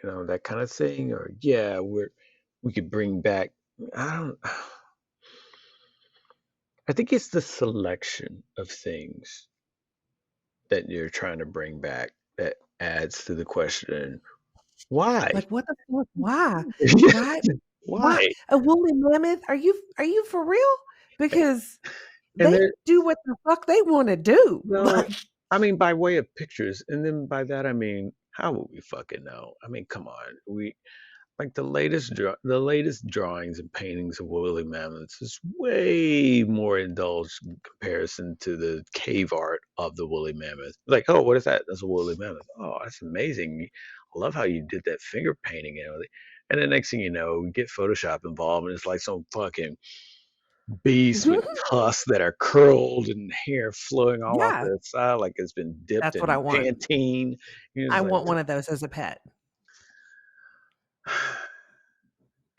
that kind of thing, or yeah, we could bring back. I don't. I think it's the selection of things that you're trying to bring back that adds to the question, why? Like what the fuck? Why? Why? Why? A woolly mammoth? Are you for real? Because And they do what the fuck they want to do. no, I mean by way of pictures, and then by that I mean, how would we fucking know? I mean, come on, we like the latest drawings and paintings of woolly mammoths is way more indulged in comparison to the cave art of the woolly mammoth. Like, oh, what is that? That's a woolly mammoth. Oh, that's amazing. I love how you did that finger painting and everything. And the next thing you know, we get Photoshop involved, and it's like some fucking beast with tusks that are curled and hair flowing all off Yeah. the side like it's been dipped That's in what I want. Pantene. I want one of those as a pet.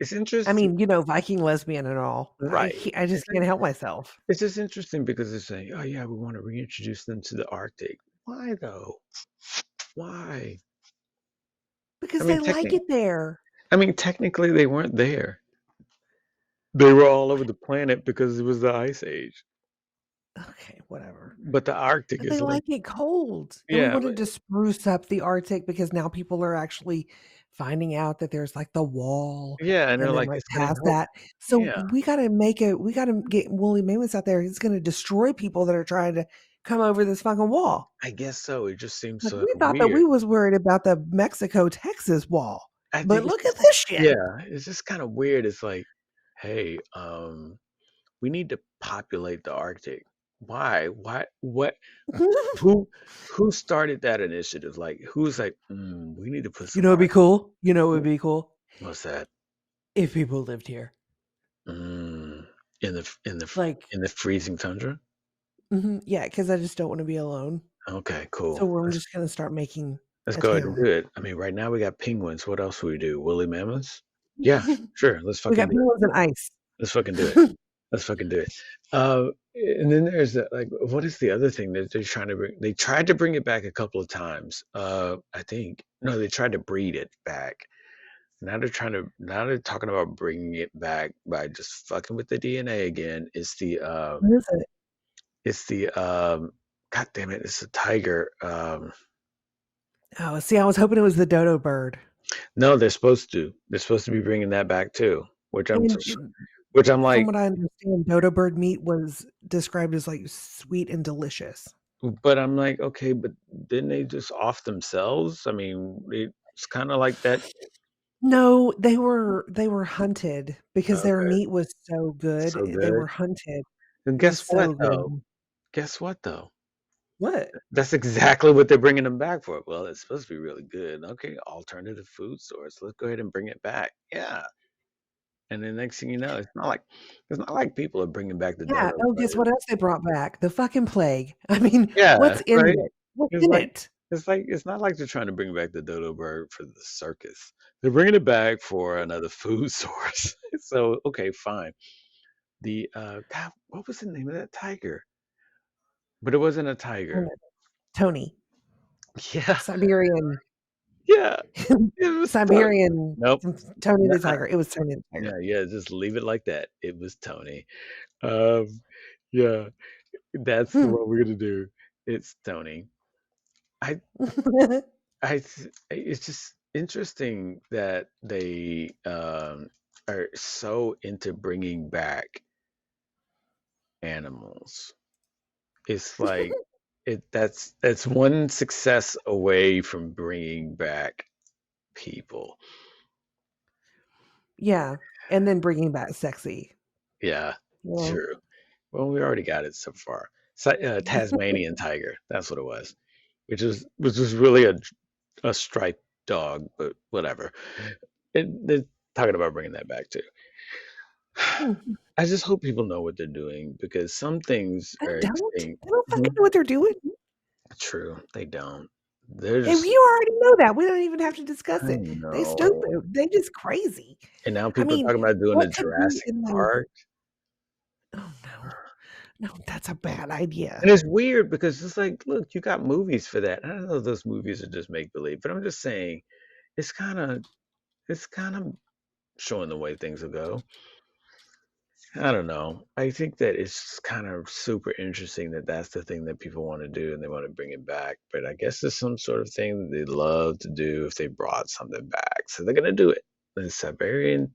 it's I interesting, mean, Viking lesbian and all. right? I just can't help myself It's just interesting because they're saying, "Oh yeah, we want to reintroduce them to the Arctic." Why though? Why? I because mean, they like technically, it there. technically they weren't there. They were all over the planet because it was the ice age. Okay, whatever. But the Arctic But they is like, like it cold, and we yeah, but wanted to spruce up the Arctic because now people are actually finding out that there's, like, the wall, yeah, and they're and then like, right it's gonna past help. that. So Yeah, we gotta get woolly mammoths out there. It's gonna destroy people that are trying to come over this fucking wall. I guess so. It just seems Like, so we thought that weird. we was worried about the Mexico-Texas wall, I but think it's look at just, this shit. yeah, it's just kind of weird. It's like, hey, we need to populate the Arctic. Why? Why? What? Who? Who started that initiative? Like, who's like, we need to put You some know it'd be art. cool? You know it would be cool? What's that? If people lived here. Mm, Like, in the freezing tundra. yeah, because I just don't wanna be alone. Okay, cool. So we're just gonna start making Let's a go ahead and town. do it. I mean, right now we got penguins. What else would we do? Woolly mammoths? Yeah, sure. Let's We fucking got do it. penguins and ice. Let's fucking do it. Let's fucking do it. And then there's that, like, what is the other thing that they're trying to bring? They tried to bring it back a couple of times. I think no, they tried to breed it back. Now they're talking about bringing it back by just fucking with the DNA again. What is it? It's the God damn it, it's a tiger. Oh, see, I was hoping it was the dodo bird. No, they're supposed to be bringing that back too, And which I'm from like, what I understand, dodo bird meat was described as, like, sweet and delicious. but I'm like, okay, but didn't they just off themselves? I mean, it's kind of like that. No, they were hunted because their Okay, meat was so good. so They good. were hunted. And It was guess what so though? good. Guess what though? What? That's exactly what they're bringing them back for. Well, it's supposed to be really good. Okay, alternative food source. Let's go ahead and bring it back. Yeah. And then next thing you know, it's not like people are bringing back the Yeah. dodo Oh, guess bird. what else they brought back? The fucking plague. I mean, Yeah, what's in right. it? What's It's in like it? it's not like they're trying to bring back the dodo bird for the circus. They're bringing it back for another food source. So okay, fine. The God, what was the name of that tiger? But it wasn't a tiger. Tony. Yeah, Siberian yeah. It was Tony. Siberian Nope. Tony the Nuh-uh. Tiger. It was Tony the Yeah, Tiger. yeah. Just leave it like that. It was Tony. Um, yeah. That's the Hmm. one we're gonna do. It's Tony. I it's just interesting that they are so into bringing back animals. It's like that's one success away from bringing back people. Yeah, and then bringing back sexy. Yeah, Yeah. true. Well, we already got it so far. Tasmanian tiger, that's what it was, which was really a striped dog, but whatever. They're talking about bringing that back too. Hmm. I just hope people know what they're doing because some things They are don't. extinct. They don't fucking Mhm. know what they're doing. True, they don't. They're And just, you already know that. We don't even have to I discuss it. They know. stupid. They just crazy. And now I people are mean, talking about doing a what could be Jurassic in those? Park. Oh no, no, that's a bad idea. And it's weird because it's like, look, you got movies for that. I don't know if those movies are just make believe, but I'm just saying it's kind of it's kind of showing the way things will go. I don't know. I think that it's kind of super interesting that that's the thing that people want to do and they want to bring it back. But I guess it's some sort of thing that they love to do if they brought something back. So they're gonna do it. The Siberian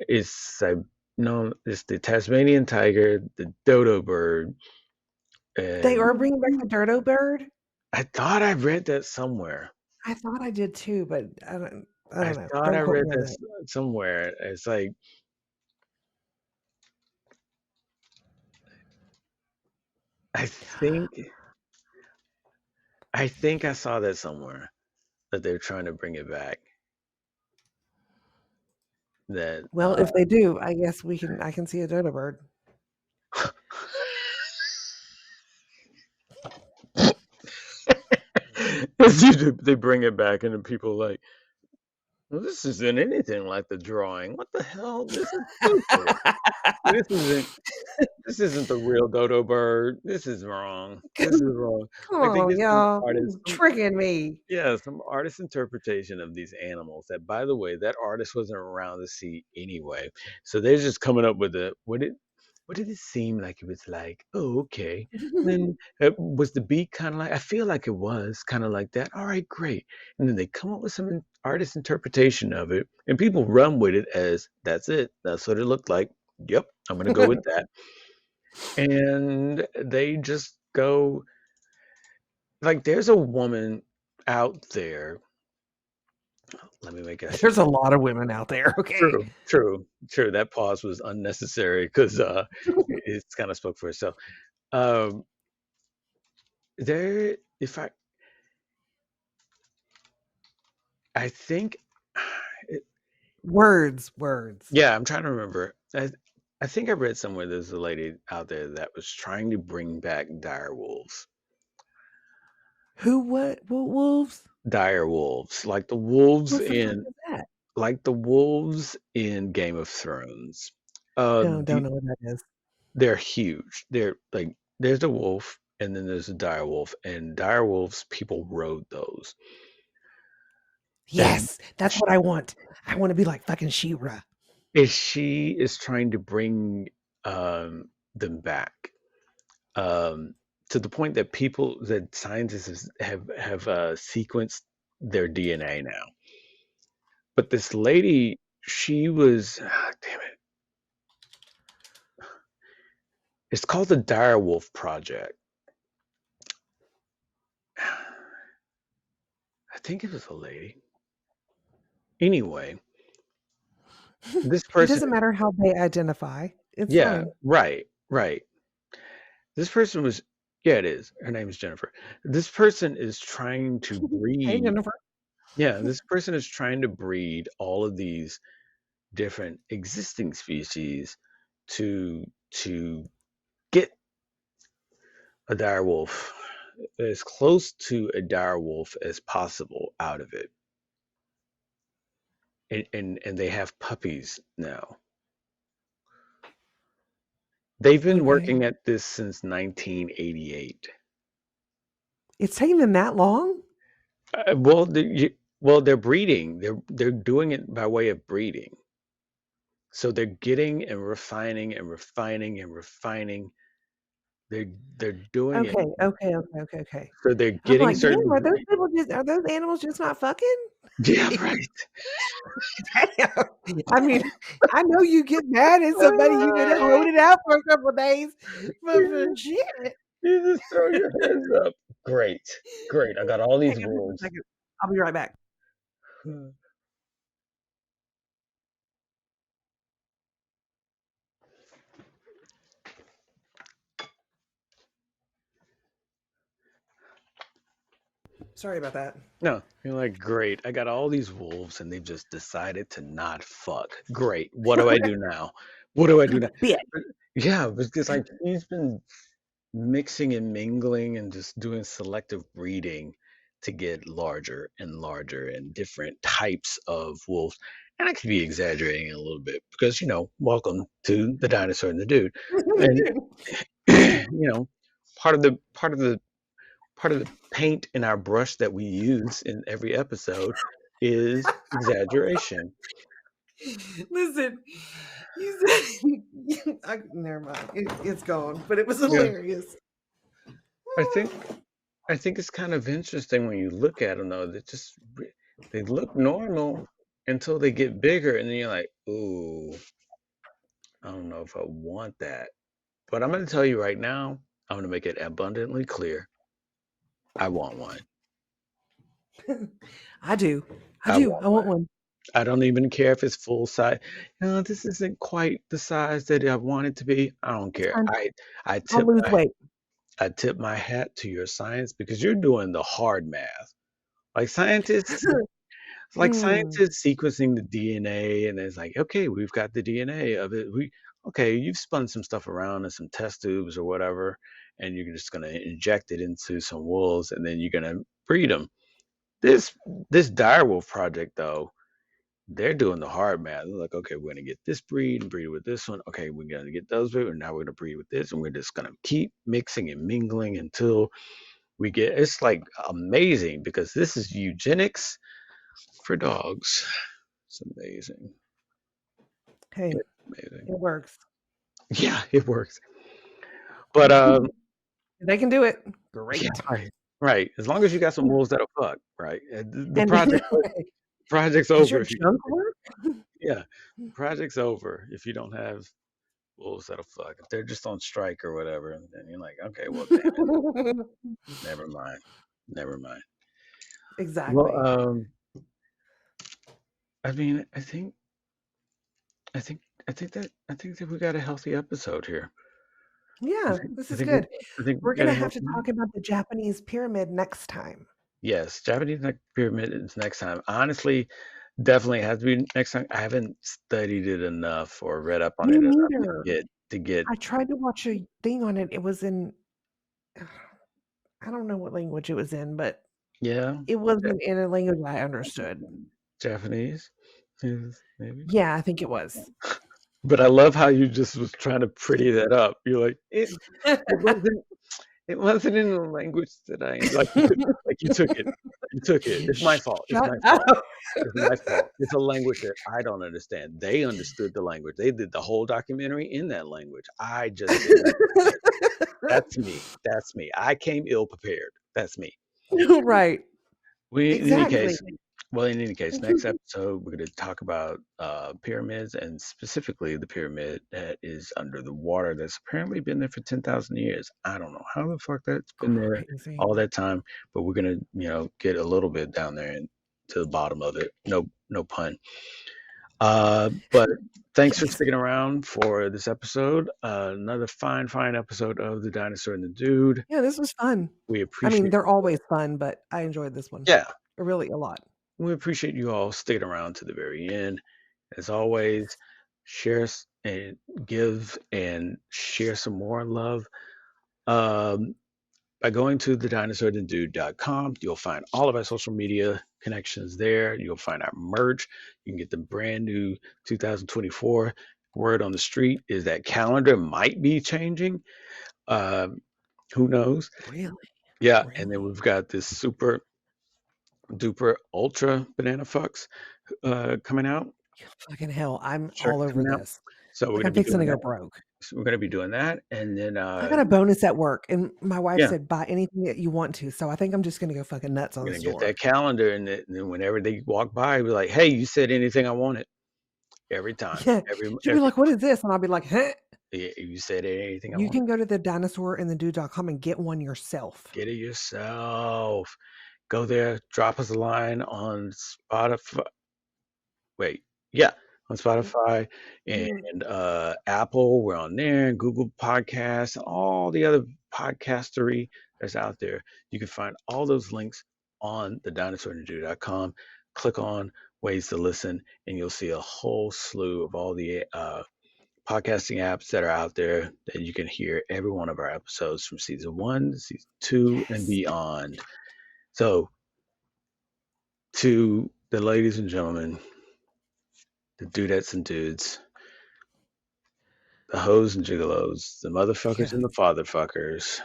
is no, it's the Tasmanian tiger, the dodo bird, They and are bringing back the Dirto Bird. I thought I read that somewhere. I thought I did too, but I I don't know. thought I Don't quote read me on that that. somewhere. It's like I think I think I saw that somewhere that they're trying to bring it back. That Well, if they do, I guess I can see a Dodo Bird. they bring it back and then people like Well, this isn't anything like the drawing. What the hell? This is stupid. This isn't this isn't the real dodo bird. This is wrong. This is wrong. Come Like they on, get some y'all. artist, You tricking me. yeah, some artist interpretation of these animals that, by the way, that artist wasn't around to see anyway. So they're just coming up with a what did it seem like it was like? Oh, okay. Then was the beat kind of like? I feel like it was kind of like that. All right, great. And then they come up with some artist interpretation of it, and people run with it as that's it. That's what it looked like. Yep, I'm gonna go with that. And they just go like, there's a woman out there. Let me make that There's shit. a lot of women out there, okay? True, true, true. That pause was unnecessary because it's kind of spoke for itself. Um, there, if I think, it, Words. yeah, I'm trying to remember. I think I read somewhere there's a lady out there that was trying to bring back dire wolves. Who, what wolves? Dire wolves, like the wolves What the fuck in is that? Game of Thrones. Don't know what that is. They're huge. They're like there's a wolf and then there's a dire wolf, and dire wolves people rode those. And Yes, that's what I want. I want to be like fucking She-Ra. she is trying to bring them back um, to the point that scientists have sequenced their DNA now. But this lady, she was damn it. It's called the Dire Wolf Project. I think it was a lady. Anyway, this It person, doesn't matter how they identify. It's yeah, fine. right, right. This person was, yeah, it is. Her name is Jennifer. This person is trying to Hey, breed, Jennifer. yeah, this person is trying to breed all of these different existing species to get a dire wolf as close to a dire wolf as possible out of it. And they have puppies now. They've been Okay. working at this since 1988. It's taking them that long? They're breeding. They're doing it by way of breeding. So they're getting and refining and refining and refining. They're doing it. Okay. So they're I'm getting like, damn, certain breed. are those animals just not fucking? Yeah, right. Damn. I mean, I know you get mad at somebody, you know, to hold it out for a couple of days, but for You shit. just throw your hands up. Great, great. I got all Hang these on just a rules. second. I'll be right back. Sorry about that. No, you're like, great. I got all these wolves and they've just decided to not fuck. Great. What do I do now? What do I do now? Bitch. But, yeah, because like he's been mixing and mingling and just doing selective breeding to get larger and larger and different types of wolves. And I could be exaggerating a little bit because, welcome to the dinosaur and the dude. And part of the part of the part of the paint in our brush that we use in every episode is exaggeration. Listen, you said never mind. It's gone, but it was Yeah, hilarious. I think I think it's kind of interesting when you look at them though. They look normal until they get bigger, and then you're like, ooh, I don't know if I want that. But I'm going to tell you right now, I'm going to make it abundantly clear. I want one. I do. I want I want one. one. I don't even care if it's full size. This isn't quite the size that I want it to be. I don't It's care. fine. I I'll tip lose my weight. I tip my hat to your science because you're doing the hard math. Like scientists, like Mm. scientists sequencing the DNA, and it's like, okay, we've got the DNA of it. Okay, you've spun some stuff around in some test tubes or whatever, and you're just gonna inject it into some wolves, and then you're gonna breed them. This this direwolf project, though, they're doing the hard math. They're like, okay, we're gonna get this breed and breed with this one. Okay, we're gonna get those breed, and now we're gonna breed with this, and we're just gonna keep mixing and mingling until we get. It's like amazing because this is eugenics for dogs. It's amazing. Hey, It's amazing. it works. Yeah, it works. But They can do it. yeah, Great. right, right. As long as you got some wolves that'll fuck, right? The And project's does over your if you junk work? yeah, project's over if you don't have wolves that'll fuck. If they're just on strike or whatever, then you're like, okay, well, damn it, never mind, never mind. Well, Exactly. I mean, I think, I think that we got a healthy episode here. Yeah, this I is think we, good. I think we We're got gonna a have to healthy. talk about the Japanese pyramid next time. Yes, Japanese pyramid is next time. Honestly, definitely has to be next time. I haven't studied it enough or read up on Me it enough neither. to get. I tried to watch a thing on it. It was in I don't know what language it was in, but Yeah, it wasn't in a language I understood. Japanese, maybe. Yeah, I think it was. But I love how you just was trying to pretty that up. You're like, it wasn't it wasn't in the language that I like you took it. You took it. It's my fault. It's Shut my fault. up. It's my fault. It's a language that I don't understand. They understood the language. They did the whole documentary in that language. I just didn't understand. That's me. That's me. I came ill prepared. That's me. Right. We in any Exactly. case, well, in any case, next episode we're going to talk about pyramids and specifically the pyramid that is under the water that's apparently been there for 10,000 years. I don't know how the fuck that's been there Crazy. all that time, but we're going to, get a little bit down there and to the bottom of it. No, no pun. But thanks for sticking around for this episode. Another fine, fine episode of The Dinosaur and the Dude. Yeah, this was fun. We I appreciate mean, they're always fun, but I enjoyed this one. Yeah, Really a lot. we appreciate you all sticking around to the very end. As always, share and give and share some more love. By going to TheDinosaur&TheDude.com, you'll find all of our social media connections there. You'll find our merch. You can get the brand new 2024. Word on the street is that calendar might be changing. Who knows? Really? Yeah, Really? and then we've got this super duper ultra banana fucks coming out. Fucking hell, I'm Shirt all over coming out. this. So we're Like, gonna I'm be fixing to doing go that. broke. So we're gonna be doing that, and then I got a bonus at work, and my wife yeah, said, "Buy anything that you want to." So I think I'm just gonna go fucking nuts on we're the gonna get store. that calendar, and then whenever they walk by, be like, "Hey, you said anything I wanted." Every time, Yeah, she'll be like, "What is this?" And I'll be like, "Huh." you said anything I You wanted. can go to the dinosaurandthedude.com and get one yourself. Get it yourself. Go there, drop us a line on Spotify. Wait, yeah, on Spotify and Apple. We're on there, and Google Podcasts, and all the other podcastery that's out there. You can find all those links on thedinosaur.com. Click on ways to listen, and you'll see a whole slew of all the podcasting apps that are out there that you can hear every one of our episodes from season 1 to season 2 and beyond. So, to the ladies and gentlemen, the dudettes and dudes, the hoes and gigolos, the motherfuckers and the fatherfuckers,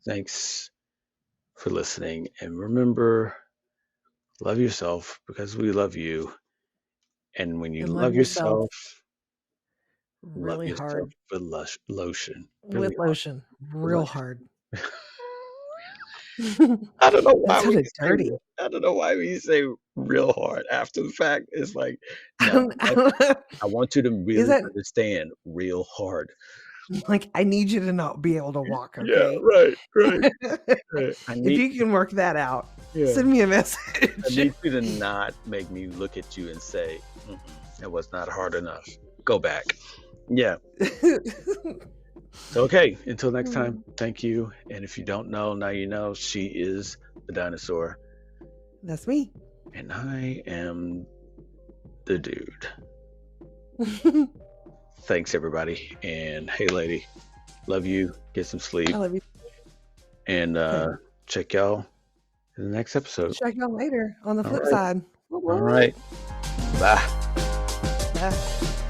thanks for listening. And remember, love yourself because we love you. And when you And love love yourself yourself, love really yourself hard with lotion. with Really lotion, real hard. I don't know That why sounded dirty. I don't know why we say real hard after the fact. It's like, I no, don't know. I want you to Is really that understand real hard. like I need you to not be able to walk, Yeah, okay? right, right. I If need, you can work that out, yeah, send me a I message. need you to not make me look at you and say, that was not hard enough. Go back. Yeah. So, okay, until next time, thank you. And if you don't know, now you know, she is the dinosaur. That's me. And I am the dude. Thanks, everybody. And hey, lady, love you. Get some sleep. I love you. And check y'all in the next episode. Check y'all later on the flip right. side. All right. Bye. Bye.